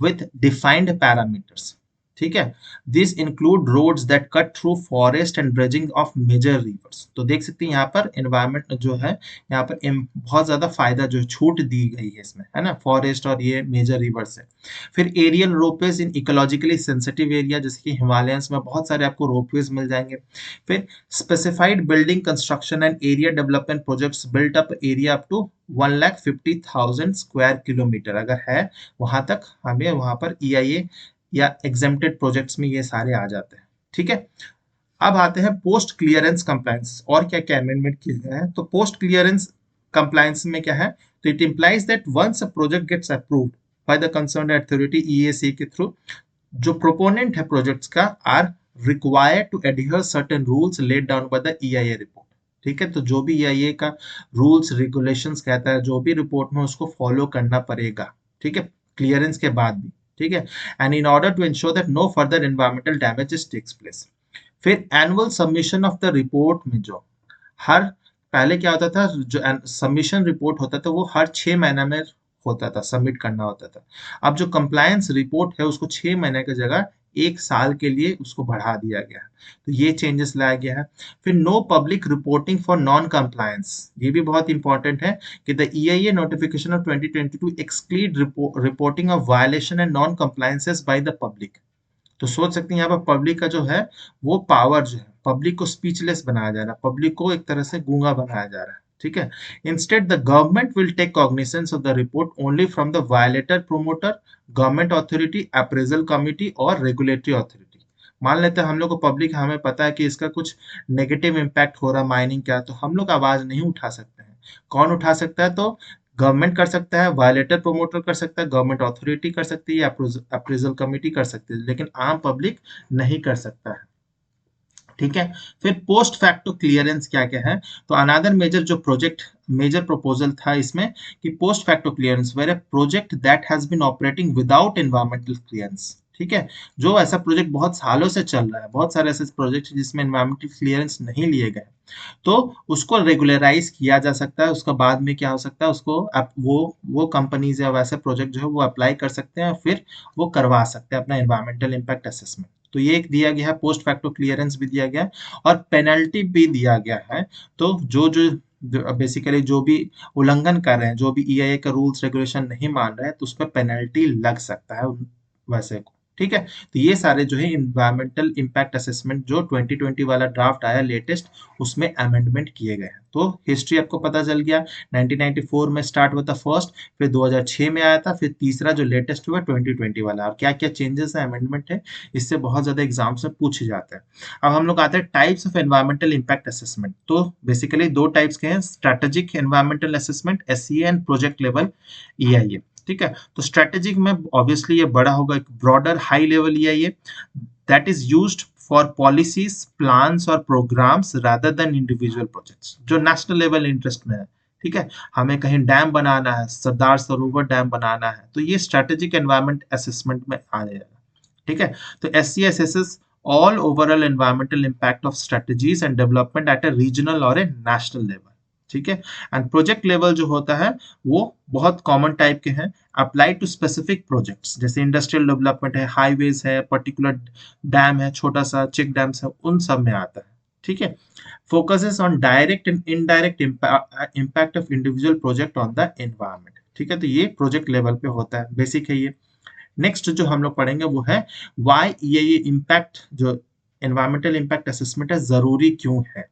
with defined parameters। ठीक है। This include roads that cut through forest and dredging of major rivers. तो देख सकते हैं यहाँ पर एनवायरमेंट जो है, यहाँ पर बहुत ज्यादा फायदा जो छूट दी गई है इसमें, है ना, फॉरेस्ट और ये मेजर रिवर्स है। फिर एरियल रोपवेज इन इकोलॉजिकली सेंसिटिव एरिया, जैसे कि हिमालयंस में बहुत सारे आपको रोपवेज मिल जाएंगे। फिर specified building construction and area development projects built up area up to 1,50,000 square kilometre अगर है वहां तक हमें वहां पर ईआईए या एग्जेम्प्टेड प्रोजेक्ट्स में ये सारे आ जाते हैं। ठीक है। अब आते हैं पोस्ट क्लियरेंस कंप्लायंस और क्या क्या अमेंडमेंट किए गए हैं। तो पोस्ट क्लियरेंस कंप्लायंस में क्या है, तो it implies that once a project gets approved by the concerned authority EAC के थ्रू, जो प्रोपोनेंट है प्रोजेक्ट्स का are required to adhere certain rules laid down by the EIA report. ठीक है, तो जो भी ये का रूल्स रेगुलेशंस कहता है, जो भी रिपोर्ट में उसको फॉलो करना पड़ेगा, ठीक है, क्लियरेंस के बाद भी, ठीक है, and in order to ensure that no further environmental damages takes place. फिर annual submission of the report में जो हर पहले क्या होता था, जो सबमिशन रिपोर्ट होता था वो हर 6 महीना में होता था, सबमिट करना होता था। अब जो कंप्लायंस रिपोर्ट है उसको 6 महीने की जगह 1 साल के लिए उसको बढ़ा दिया गया है, तो ये चेंजेस लाया गया है। फिर no public reporting for non compliance, ये भी बहुत इंपॉर्टेंट है कि the EIA notification of 2022 exclude reporting of violation and non compliances by the public. तो सोच सकते हैं यहाँ पर पब्लिक का जो है वो पावर जो है, पब्लिक को स्पीचलेस बनाया जा रहा है, पब्लिक को एक तरह से गूंगा बनाया जा रहा है, ठीक है। Instead the government will take cognisance of the report only from the violator promoter, government authority, appraisal committee और रेगुलेटरी अथॉरिटी। मान लेते हैं हम लोग को पब्लिक, हमें पता है कि इसका कुछ नेगेटिव इम्पैक्ट हो रहा है माइनिंग का, तो हम लोग आवाज नहीं उठा सकते हैं। कौन उठा सकता है? तो गवर्नमेंट कर सकता है, वायलेटर प्रमोटर कर सकता है, गवर्नमेंट अथॉरिटी कर सकती है, अप्रेजल कमिटी कर सकती है, लेकिन आम पब्लिक नहीं कर सकता है, ठीक है। फिर पोस्ट फैक्टो क्लियरेंस क्या क्या है? तो अनदर मेजर जो प्रोजेक्ट मेजर प्रपोजल था इसमें कि post facto clearance where a project that has been operating without environmental clearance, ठीक है। जो ऐसा प्रोजेक्ट बहुत सालों से चल रहा है, बहुत सारे ऐसे प्रोजेक्ट जिसमें एनवायरमेंटल क्लियरेंस नहीं लिए गए, तो उसको रेगुलराइज किया जा सकता है। उसका बाद में क्या हो सकता है, उसको वो कंपनीज या वैसे प्रोजेक्ट जो है वो अप्लाई कर सकते हैं और फिर वो करवा सकते हैं अपना एनवायरमेंटल इम्पैक्ट असेसमेंट। तो ये एक दिया गया है, पोस्ट फैक्टो क्लियरेंस भी दिया गया है और पेनल्टी भी दिया गया है। तो जो जो बेसिकली जो भी उल्लंघन कर रहे हैं, जो भी ईआईए का रूल्स रेगुलेशन नहीं मान रहे हैं, तो उस पर पेनल्टी लग सकता है वैसे को, ठीक है। तो ये सारे जो है इन्वायरमेंटल इम्पैक्ट असेसमेंट जो 2020 वाला ड्राफ्ट आया लेटेस्ट, उसमें अमेंडमेंट किए गए हैं। तो हिस्ट्री आपको पता चल गया, 1994 में स्टार्ट हुआ था फर्स्ट, फिर 2006 में आया था, फिर तीसरा जो लेटेस्ट हुआ 2020 वाला, और क्या क्या चेंजेस है, अमेंडमेंट है, इससे बहुत ज्यादा एग्जाम्स में पूछे जाते हैं। अब हम लोग आते हैं types of environmental impact assessment. तो बेसिकली दो टाइप्स के हैं, strategic environmental assessment SEA and project level EIA, ठीक है। तो स्ट्रेटेजिक में ऑब्वियसली ये बड़ा होगा, एक broader high level EIA that is used for policies, plans और programs rather than individual projects, जो नेशनल लेवल इंटरेस्ट में है, ठीक है। हमें कहीं डैम बनाना है, सरदार सरोवर डैम बनाना है, तो ये स्ट्रेटेजिक एनवायरमेंट असेसमेंट में आ जाएगा, ठीक है। तो SC assesses all overall environmental impact of strategies and development at A regional और ए नेशनल लेवल, ठीक है। एंड प्रोजेक्ट लेवल जो होता है वो बहुत कॉमन टाइप के हैं, अप्लाई टू स्पेसिफिक प्रोजेक्ट्स, जैसे इंडस्ट्रियल डेवलपमेंट है, हाईवेज है, पर्टिकुलर डैम है, छोटा सा चेक डैम्स है, उन सब में आता है, ठीक है। Focuses on direct and indirect impact of individual project on the environment, ठीक है। तो ये प्रोजेक्ट लेवल पे होता है, बेसिक है ये। नेक्स्ट जो हम लोग पढ़ेंगे वो है वाई ये इम्पैक्ट, जो एनवायरमेंटल इम्पैक्ट असेसमेंट है, जरूरी क्यों है।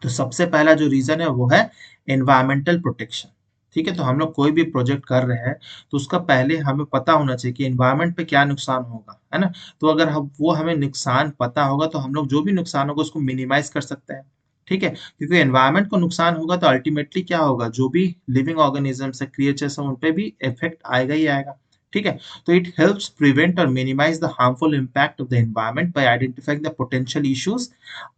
तो सबसे पहला जो रीजन है वो है एनवायरमेंटल प्रोटेक्शन, ठीक है। तो हम लोग कोई भी प्रोजेक्ट कर रहे हैं तो उसका पहले हमें पता होना चाहिए कि एनवायरमेंट पे क्या नुकसान होगा, है ना। तो अगर हम वो हमें नुकसान पता होगा तो हम लोग जो भी नुकसान होगा उसको मिनिमाइज कर सकते हैं, ठीक है। क्योंकि एनवायरमेंट को नुकसान होगा तो अल्टीमेटली क्या होगा, जो भी लिविंग ऑर्गेनिजम्स है, क्रिएचर्स है, उन पे भी इफेक्ट आएगा ही आएगा, ठीक है। तो इट हेल्प्स प्रिवेंट और minimise the harmful impact of the environment by identifying the potential issues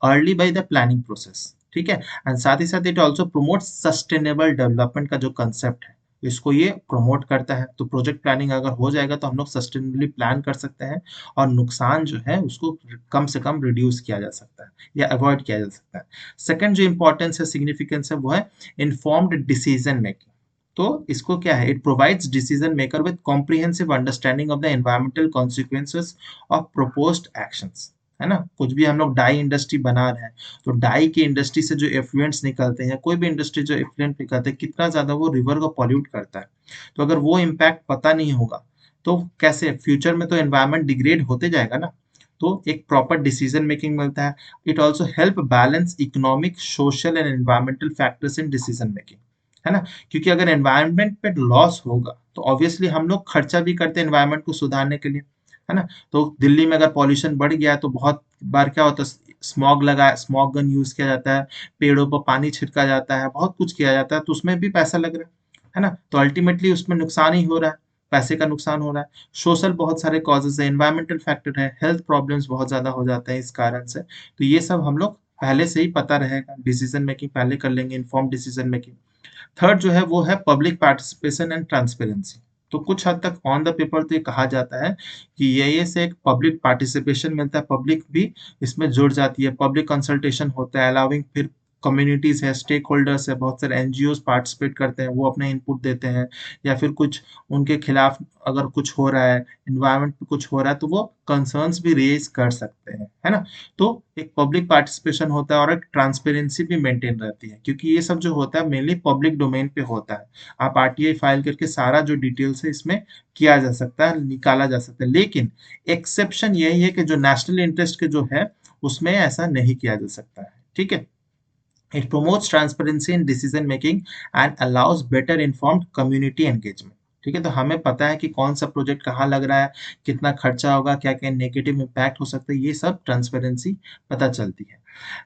early by the planning process, ठीक है। एंड साथ ही साथ it also promote sustainable development का जो कंसेप्ट है, इसको ये प्रमोट करता है। तो प्रोजेक्ट प्लानिंग अगर हो जाएगा तो हम लोग सस्टेनेबली प्लान कर सकते हैं और नुकसान जो है उसको कम से कम रिड्यूस किया जा सकता है या अवॉइड किया जा सकता है। सेकंड जो इंपॉर्टेंस है, सिग्निफिकेंस है, वो है इन्फॉर्म्ड डिसीजन मेकिंग। तो इसको क्या है, it provides decision maker with comprehensive understanding of the environmental consequences of proposed actions, है ना। कुछ भी हम लोग डाई इंडस्ट्री बना रहे हैं, तो डाई की इंडस्ट्री से जो एफ्लुएंट्स निकलते हैं या कोई भी इंडस्ट्री जो एफ्लुएंट निकलते हैं, कितना ज्यादा वो रिवर को पॉल्यूट करता है। तो अगर वो इम्पैक्ट पता नहीं होगा तो कैसे फ्यूचर में तो एनवायरमेंट डिग्रेड होते जाएगा ना। तो एक प्रॉपर डिसीजन मेकिंग मिलता है। It also help balance economic, social and environmental factors in decision making, है ना। क्योंकि अगर एनवायरमेंट पे लॉस होगा तो ऑब्वियसली हम लोग खर्चा भी करते हैं एनवायरमेंट को सुधारने के लिए, है ना। तो दिल्ली में अगर पॉल्यूशन बढ़ गया तो बहुत बार क्या होता है, स्मॉग गन यूज किया जाता है, पेड़ों पर पानी छिड़का जाता है, बहुत कुछ किया जाता है, तो उसमें भी पैसा लग रहा है ना। तो अल्टीमेटली उसमें नुकसान ही हो रहा है, पैसे का नुकसान हो रहा है। सोशल बहुत सारे कॉजेज है, एनवायरमेंटल फैक्टर है, हेल्थ प्रॉब्लम्स बहुत ज्यादा हो जाते हैं इस कारण से। तो ये सब हम लोग पहले से ही पता रहेगा, डिसीजन मेकिंग पहले कर लेंगे, इन्फॉर्म डिसीजन मेकिंग। थर्ड जो है वो है पब्लिक पार्टिसिपेशन एंड ट्रांसपेरेंसी। तो कुछ हद तक ऑन द पेपर तो ये कहा जाता है कि ये से एक पब्लिक पार्टिसिपेशन मिलता है, पब्लिक भी इसमें जुड़ जाती है, पब्लिक कंसल्टेशन होता है, अलाउिंग फिर कम्युनिटीज है, स्टेक होल्डर्स है, बहुत सारे एनजीओ पार्टिसिपेट करते हैं, वो अपने इनपुट देते हैं, या फिर कुछ उनके खिलाफ अगर कुछ हो रहा है, इन्वायरमेंट पे कुछ हो रहा है, तो वो कंसर्न्स भी रेज कर सकते हैं, है ना। तो एक पब्लिक पार्टिसिपेशन होता है और एक ट्रांसपेरेंसी भी मेंटेन रहती है, क्योंकि ये सब जो होता है मेनली पब्लिक डोमेन पे होता है। आप आरटीआई फाइल करके सारा जो डिटेल्स है इसमें किया जा सकता है, निकाला जा सकता है, लेकिन एक्सेप्शन यही है कि जो नेशनल इंटरेस्ट के जो है उसमें ऐसा नहीं किया जा सकता है, ठीक है। It promotes transparency in decision making and allows better informed community engagement. ठीक है, तो हमें पता है कि कौन सा प्रोजेक्ट कहाँ लग रहा है, कितना खर्चा होगा, क्या क्या नेगेटिव इम्पैक्ट हो सकता है, ये सब ट्रांसपेरेंसी पता चलती है।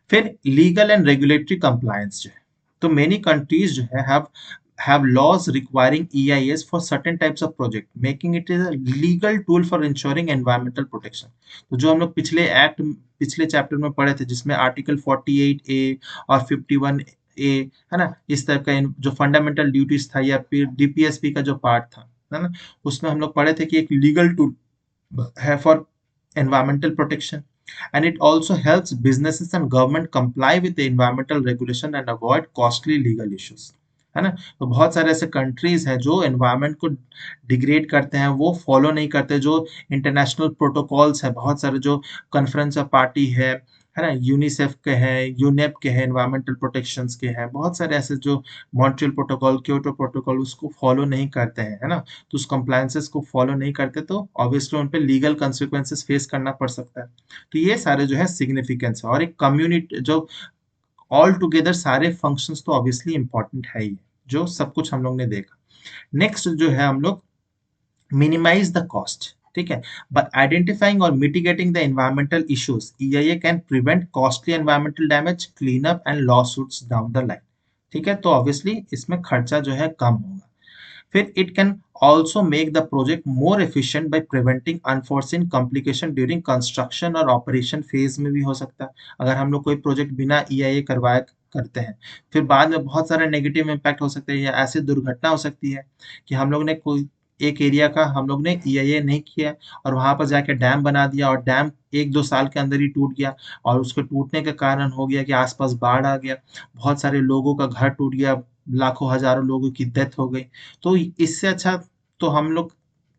फिर लीगल एंड रेगुलेटरी कंप्लायंस जो है, तो मेनी कंट्रीज जो है have laws requiring EIS for certain types of project, making it a legal tool for ensuring environmental protection. तो जो हम लोग पिछले चैप्टर में पढ़े थे, जिसमें आर्टिकल 48A और 51A, है ना, इस टाइप का जो फंडामेंटल ड्यूटीज था, या फिर डीपीएसपी का जो पार्ट था, है ना, उसमें हम लोग पढ़े थे कि एक लीगल टूल है for environmental protection, and it also helps businesses and government comply with the environmental regulation and avoid costly legal issues, है ना। तो बहुत सारे ऐसे कंट्रीज हैं जो एनवायरनमेंट को डिग्रेड करते हैं, वो फॉलो नहीं करते, जो इंटरनेशनल प्रोटोकॉल्स है, बहुत सारे जो कॉन्फ्रेंस ऑफ पार्टी है ना, यूनिसेफ के हैं, यूनेप के हैं, एनवायरमेंटल प्रोटेक्शंस के हैं, बहुत सारे ऐसे जो मॉन्ट्रियल प्रोटोकॉल, क्योटो प्रोटोकॉल उसको फॉलो नहीं करते हैं, है ना। तो उस कंप्लायंसेस को फॉलो नहीं करते तो ऑब्वियसली उन पे लीगल कंसिक्वेंसेस फेस करना पड़ सकता है। तो ये सारे जो है सिग्निफिकेंस है, और एक कम्युनिटी जो ऑल टुगेदर सारे फंक्शंस तो ऑब्वियसली इंपॉर्टेंट है ही, जो सब कुछ हम लोग ने देखा। नेक्स्ट जो है हम लोग minimize the cost, ठीक है। by identifying or mitigating the environmental issues, EIA can prevent costly environmental damage, cleanup and lawsuits down the line, ठीक है। तो ऑब्वियसली इसमें खर्चा जो है कम होगा। फिर it can also make the project more efficient by preventing unforeseen complication during construction और operation phase में भी हो सकता है। अगर हम लोग कोई प्रोजेक्ट बिना EIA करवाए करते हैं, फिर बाद में बहुत सारे नेगेटिव इम्पैक्ट हो सकते हैं, या ऐसी दुर्घटना हो सकती है कि हम लोग ने कोई एक एरिया का हम लोग ने EIA नहीं किया और वहां पर जाके डैम बना दिया, और डैम 1-2 साल के अंदर ही टूट गया, और उसके टूटने के कारण हो गया कि आसपास बाढ़ आ गया, बहुत सारे लोगों का घर टूट गया, लाखों हजारों लोगों की डेथ हो गई। तो इससे अच्छा तो हम लोग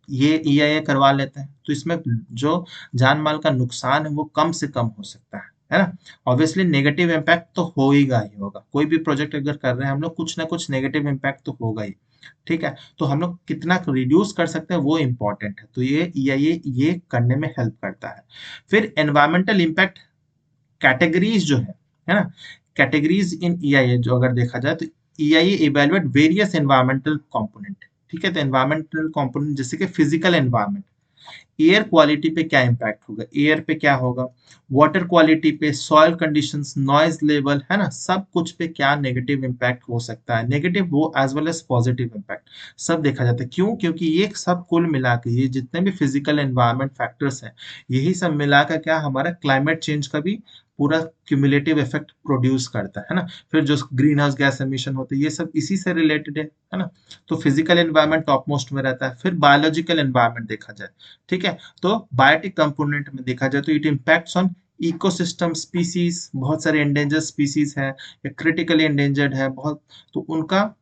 ये EIA करवा लेते हैं, तो इसमें जो जान माल का नुकसान है वो कम से कम हो सकता है ना। ऑब्वियसली नेगेटिव इम्पैक्ट तो होगा ही होगा, कोई भी प्रोजेक्ट अगर कर रहे हैं हम लोग, कुछ ना कुछ नेगेटिव इम्पैक्ट तो होगा ही, ठीक है। तो हम लोग कितना रिड्यूस कर सकते हैं वो इम्पोर्टेंट है, तो ये EIA ये करने में हेल्प करता है। फिर एनवायरमेंटल इम्पैक्ट कैटेगरीज जो है ना, कैटेगरीज इन EIA जो अगर देखा जाए तो EIA evaluate various environmental component, ठीक है। तो एनवायरमेंटल कंपोनेंट जैसे कि फिजिकल एनवायरमेंट, एयर क्वालिटी पे क्या इम्पैक्ट होगा, एयर पे क्या होगा, वाटर क्वालिटी पे, सॉइल कंडीशंस, नॉइज लेवल, है ना, सब कुछ पे क्या नेगेटिव इम्पैक्ट हो सकता है, नेगेटिव वो as well as positive impact सब देखा जाता है। क्यों? क्योंकि ये सब कुल मिला के ये जितने भी फिजिकल एनवायरमेंट फैक्टर्स हैं, यही सब मिला कर क्या हमारा क्लाइमेट चेंज का भी पूरा क्यूमुलेटिव इफेक्ट प्रोड्यूस करता है ना। फिर जो ग्रीन हाउस गैस एमिशन होते हैं ये सब इसी से रिलेटेड है ना। तो फिजिकल एनवायरमेंट टॉप मोस्ट में रहता है। फिर बायोलॉजिकल एनवायरमेंट देखा जाए, ठीक है, तो बायोटिक कंपोनेंट में देखा जाए तो it impacts on ecosystem species, बहुत सारे एंडेंजर्ड स्पीसीज है या क्रिटिकली एंडेंजर्ड है बहुत, तो उनका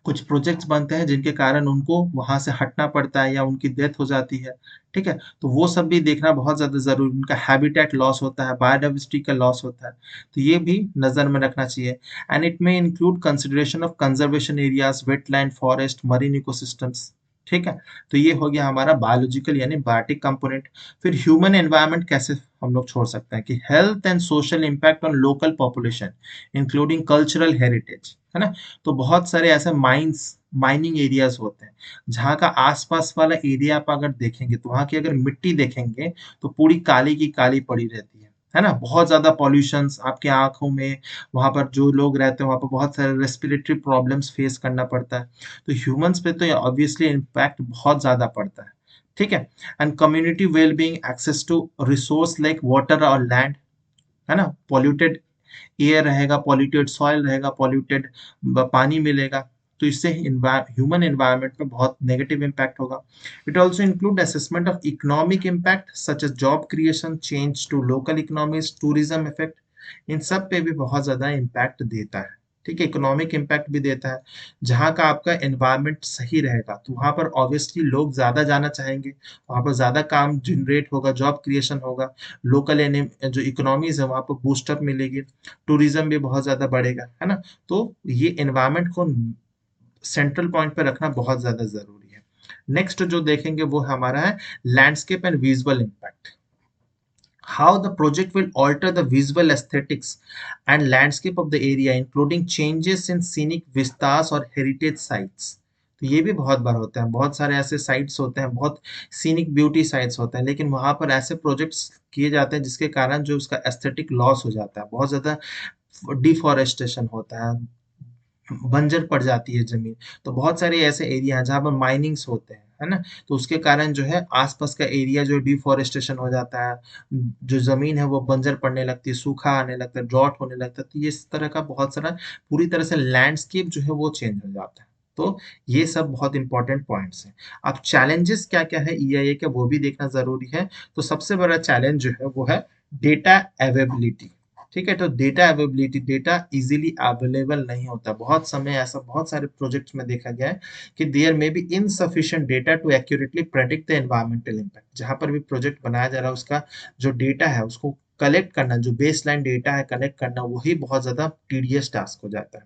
कुछ प्रोजेक्ट्स बनते हैं जिनके कारण उनको वहां से हटना पड़ता है या उनकी डेथ हो जाती है, ठीक है। तो वो सब भी देखना बहुत ज्यादा जरूरी, उनका हैबिटेट लॉस होता है, बायोडाइवर्सिटी का लॉस होता है, तो ये भी नजर में रखना चाहिए। एंड इट में include consideration of conservation areas, wetland, forest, marine ecosystems, ठीक है। तो ये हो गया हमारा बायोलॉजिकल यानी बायोटिक कंपोनेंट। फिर ह्यूमन एनवायरनमेंट कैसे हम लोग छोड़ सकते हैं कि health and social impact on local population including cultural heritage, है ना। तो बहुत सारे ऐसे माइनिंग एरियाज होते हैं जहाँ का आसपास वाला एरिया आप अगर देखेंगे तो वहाँ की अगर मिट्टी देखेंगे तो पूरी काली की काली पड़ी रहती है ना। बहुत ज्यादा पॉल्यूशंस आपके आंखों में, वहां पर जो लोग रहते हैं वहां पर बहुत सारे रेस्पिरेटरी प्रॉब्लम्स फेस करना पड़ता है। तो ह्यूमंस पे तो ऑब्वियसली इम्पैक्ट बहुत ज्यादा पड़ता है, ठीक है। And community wellbeing, access to resource like water और लैंड, है ना, पॉल्यूटेड एयर रहेगा, पॉल्यूटेड सॉइल रहेगा, पॉल्यूटेड पानी मिलेगा, तो इससे ह्यूमन एनवायरनमेंट पे बहुत नेगेटिव इम्पैक्ट होगा। It also include assessment of economic impact such as job creation, change to local economies, tourism effect, इन सब पे भी बहुत ज्यादा इम्पैक्ट देता है। ठीक है, इकोनॉमिक इम्पैक्ट भी देता है। जहाँ का आपका एनवायरनमेंट सही रहेगा तो वहाँ पर ऑब्वियसली लोग ज्यादा जाना चाहेंगे, वहाँ पर ज्यादा काम जनरेट होगा, जॉब क्रिएशन होगा, लोकल जो इकोनॉमीज है वहाँ पर बूस्टअप मिलेगी, टूरिज्म भी बहुत ज्यादा बढ़ेगा, है ना। तो ये एनवायरनमेंट को सेंट्रल पॉइंट पे रखना बहुत ज्यादा जरूरी है। नेक्स्ट जो देखेंगे वो हमारा है landscape and visual impact. How the project will alter the visual aesthetics and landscape of the area, including changes in scenic vistas or heritage sites. तो ये भी बहुत बार होता है, बहुत सारे ऐसे साइट्स होते हैं, बहुत सीनिक ब्यूटी साइट्स होते हैं, लेकिन वहां पर ऐसे प्रोजेक्ट्स किए जाते हैं जिसके कारण जो उसका एस्थेटिक लॉस हो जाता है, बहुत ज्यादा डिफॉरेस्टेशन होता है, बंजर पड़ जाती है जमीन। तो बहुत सारे ऐसे एरिया हैं जहाँ पर माइनिंग्स होते हैं, है ना। तो उसके कारण जो है आसपास का एरिया जो डिफॉरेस्टेशन हो जाता है, जो जमीन है वो बंजर पड़ने लगती है, सूखा आने लगता है, ड्रॉट होने लगता है। तो ये इस तरह का बहुत सारा पूरी तरह से लैंडस्केप जो है वो चेंज हो जाता है। तो ये सब बहुत इंपॉर्टेंट पॉइंट्स हैं। अब चैलेंजेस क्या क्या है ईआईए के, वो भी देखना जरूरी है। तो सबसे बड़ा चैलेंज जो है वो है डेटा अवेलेबिलिटी। ठीक है, तो data availability, data easily available नहीं होता। बहुत समय ऐसा बहुत सारे प्रोजेक्ट्स में देखा गया है कि there may be insufficient data to accurately predict the environmental impact. जहां पर भी प्रोजेक्ट बनाया जा रहा है उसका जो डेटा है उसको कलेक्ट करना, जो बेसलाइन डेटा है कलेक्ट करना, वही बहुत ज्यादा टीडियस टास्क हो जाता है।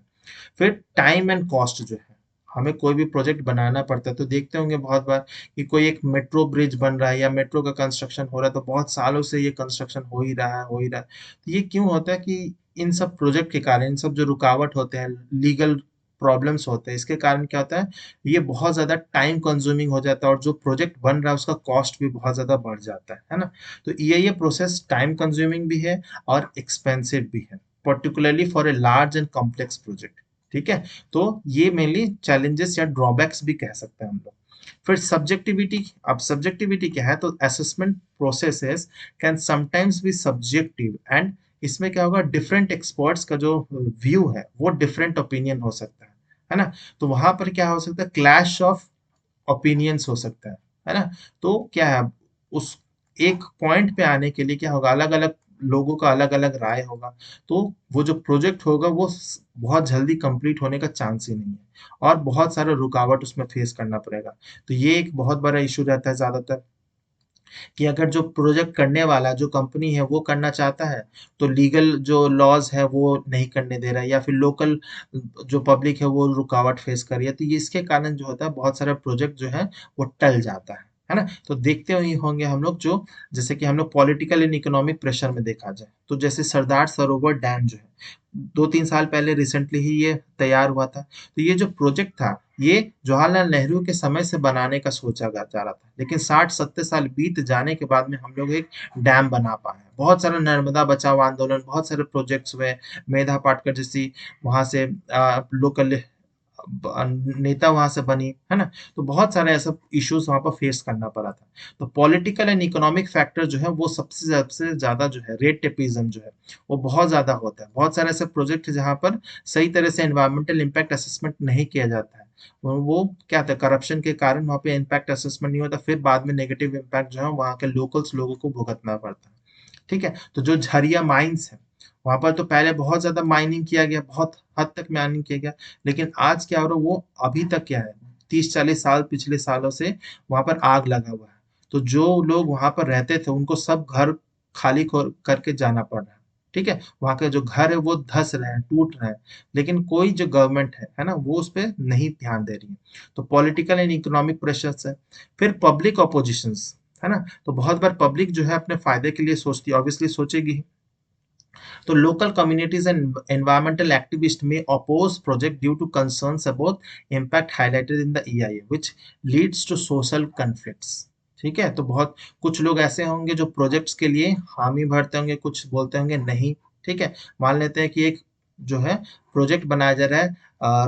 फिर टाइम एंड कॉस्ट जो है, हमें कोई भी प्रोजेक्ट बनाना पड़ता है तो देखते होंगे बहुत बार कि कोई एक मेट्रो ब्रिज बन रहा है या मेट्रो का कंस्ट्रक्शन हो रहा है, तो बहुत सालों से ये कंस्ट्रक्शन हो ही रहा है, हो ही रहा है। तो ये क्यों होता है कि इन सब प्रोजेक्ट के कारण, इन सब जो रुकावट होते हैं, लीगल प्रॉब्लम्स होते हैं, इसके कारण क्या होता है, ये बहुत ज्यादा टाइम कंज्यूमिंग हो जाता है और जो प्रोजेक्ट बन रहा है उसका कॉस्ट भी बहुत ज्यादा बढ़ जाता है ना। तो ये प्रोसेस टाइम कंज्यूमिंग भी है और एक्सपेंसिव भी है, particularly for a large and complex project. ठीक है, तो ये मेनली चैलेंजेस या ड्रॉबैक्स भी कह सकते हैं हम लोग। फिर सब्जेक्टिविटी, अब सब्जेक्टिविटी क्या है, तो assessment processes can sometimes be subjective and इसमें क्या होगा, डिफरेंट एक्सपर्ट्स का जो व्यू है वो डिफरेंट ओपिनियन हो सकता है ना। तो वहां पर क्या हो सकता है, क्लैश ऑफ ओपिनियंस हो सकता है ना। तो क्या है, उस एक पॉइंट पे आने के लिए क्या होगा, अलग अलग लोगों का अलग अलग राय होगा। तो वो जो प्रोजेक्ट होगा वो बहुत जल्दी कंप्लीट होने का चांस ही नहीं है और बहुत सारा रुकावट उसमें फेस करना पड़ेगा। तो ये एक बहुत बड़ा इशू रहता है ज्यादातर, कि अगर जो प्रोजेक्ट करने वाला जो कंपनी है वो करना चाहता है तो लीगल जो लॉज है वो नहीं करने दे रहा है, या फिर लोकल जो पब्लिक है वो रुकावट फेस कर रही है। तो ये इसके कारण जो होता है बहुत सारा प्रोजेक्ट जो है वो टल जाता है ना। तो देखते ही होंगे हम लोग, जो जैसे कि हम लोग पॉलिटिकल एंड इकोनॉमिक प्रेशर में देखा जाए तो जैसे सरदार सरोवर डैम जो है 2-3 साल पहले रिसेंटली ही ये तैयार हुआ था। तो ये जो प्रोजेक्ट था ये जवाहरलाल नेहरू के समय से बनाने का सोचा जा रहा था, लेकिन 60-70 साल बीत जाने के बाद में हम लोग एक डैम बना पाए हैं। बहुत सारा नर्मदा बचाओ आंदोलन, बहुत सारे प्रोजेक्ट्स हुए, मेधा पाटकर जैसी वहां से लोकल नेता वहां से बनी, है ना। तो बहुत सारे ऐसा इश्यूज वहां पर फेस करना पड़ा था। तो पॉलिटिकल एंड इकोनॉमिक फैक्टर जो है वो सबसे ज्यादा जो है, रेट टेपिज्म जो है वो बहुत ज्यादा होता है। बहुत सारे ऐसे प्रोजेक्ट है जहां पर सही तरह से एनवायरमेंटल इम्पैक्ट असेसमेंट नहीं किया जाता है। वो क्या था, करप्शन के कारण वहां पे इम्पैक्ट असेसमेंट नहीं होता, फिर बाद में नेगेटिव इम्पैक्ट जो है वहां के लोकल्स लोगों को भुगतना पड़ता है। ठीक है, तो जो झरिया माइंस है वहां पर तो पहले बहुत ज्यादा माइनिंग किया गया, बहुत हद तक माइनिंग किया गया, लेकिन आज क्या हो रहा है, वो अभी तक क्या है, 30-40 साल पिछले सालों से वहां पर आग लगा हुआ है। तो जो लोग वहां पर रहते थे उनको सब घर खाली करके जाना पड़ रहा है। ठीक है, वहां के जो घर है वो धस रहे हैं, टूट रहे हैं, लेकिन कोई जो गवर्नमेंट है ना, वो उस पर नहीं ध्यान दे रही है। तो पॉलिटिकल एंड इकोनॉमिक प्रेशर्स है। फिर पब्लिक अपोजिशंस, है ना। तो बहुत बार पब्लिक जो है अपने फायदे के लिए सोचती है, ऑब्वियसली सोचेगी ही। तो local communities and environmental activists may oppose project due to concerns about impact highlighted in the EIA, which leads to social conflicts। ठीक है, तो बहुत कुछ लोग ऐसे होंगे जो प्रोजेक्ट्स के लिए हामी भरते होंगे, कुछ बोलते होंगे नहीं। ठीक है, मान लेते हैं कि एक जो है प्रोजेक्ट बनाया जा रहा है,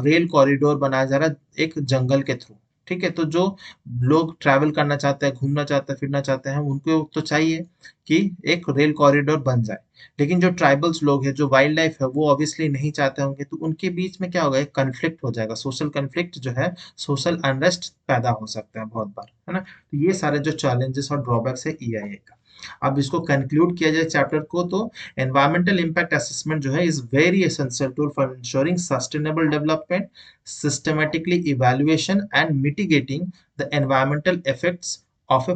रेल कॉरिडोर बनाया जा रहा है एक जंगल के थ्रू। ठीक है, तो जो लोग ट्रैवल करना चाहते हैं, घूमना चाहते हैं, फिरना चाहते हैं, उनको तो चाहिए कि एक रेल कॉरिडोर बन जाए। लेकिन जो ट्राइबल्स लोग हैं, जो वाइल्ड लाइफ है, वो ऑब्वियसली नहीं चाहते होंगे, तो उनके बीच में क्या होगा, एक कन्फ्लिक्ट हो जाएगा, सोशल कन्फ्लिक्ट जो है, सोशल अनरेस्ट पैदा हो सकता है बहुत बार, है ना? तो ये सारे जो चैलेंजेस और ड्रॉबैक्स है ईआईए का। अब इसको कंक्लूड किया जाए चैप्टर को, तो एनवायरमेंटल इम्पैक्ट असेसमेंट जो है is very essential tool for ensuring sustainable development, systematically evaluation and mitigating the environmental effects of a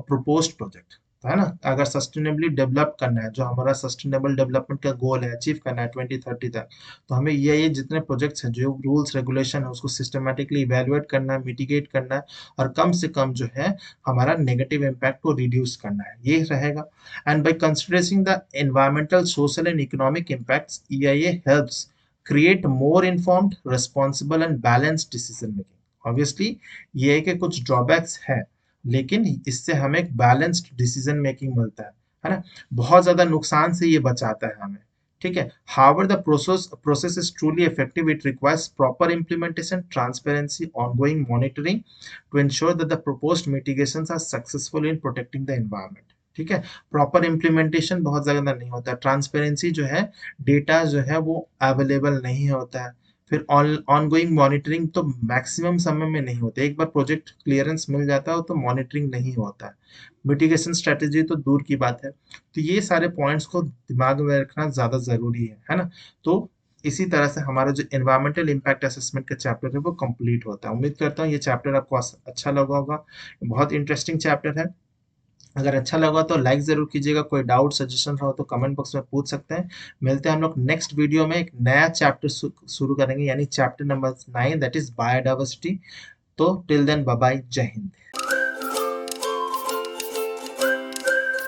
proposed project, है ना? अगर सस्टेनेबली डेवलप करना है, जो हमारा सस्टेनेबल डेवलपमेंट का गोल है, अचीव करना है 2030 तक, तो हमें ये जितने प्रोजेक्ट्स हैं, जो रूल्स रेगुलेशन है, उसको सिस्टमेटिकली इवेल्युएट करना है, मिटिगेट करना है, और कम से कम जो है हमारा नेगेटिव इम्पैक्ट को रिड्यूस करना है, ये रहेगा। And by considering the environmental, social and economic impacts, EIA helps create more informed, responsible and balanced decision making. Obviously ये है कि कुछ ड्रॉबैक्स है, लेकिन इससे हमें एक बैलेंस्ड डिसीजन मेकिंग मिलता है ना? बहुत ज्यादा नुकसान से ये बचाता है हमें, ठीक है। However, the process is truly effective. It requires proper implementation, transparency, ongoing monitoring to ensure that the proposed mitigations are successful in protecting the environment. ठीक है, प्रॉपर इम्प्लीमेंटेशन बहुत ज्यादा नहीं होता, ट्रांसपेरेंसी जो है, डेटा जो है वो अवेलेबल नहीं होता है, फिर ऑन गोइंग मॉनिटरिंग तो मैक्सिमम समय में नहीं होता, एक बार प्रोजेक्ट क्लियरेंस मिल जाता है तो मॉनिटरिंग नहीं होता है, मिटिगेशन स्ट्रेटेजी तो दूर की बात है। तो ये सारे पॉइंट्स को दिमाग में रखना ज्यादा जरूरी है ना? तो इसी तरह से हमारा जो एनवायरमेंटल इम्पैक्ट असेसमेंट का चैप्टर है वो कंप्लीट होता है। उम्मीद करता हूँ ये चैप्टर आपको अच्छा लगा होगा, बहुत इंटरेस्टिंग चैप्टर है। अगर अच्छा लगा तो लाइक जरूर कीजिएगा, कोई डाउट सजेशन हो तो कमेंट बॉक्स में पूछ सकते हैं। मिलते हैं हम लोग नेक्स्ट वीडियो में, एक नया चैप्टर शुरू करेंगे, यानी chapter number 9, that is biodiversity. तो टिल देन बाय बाय, जय हिंद।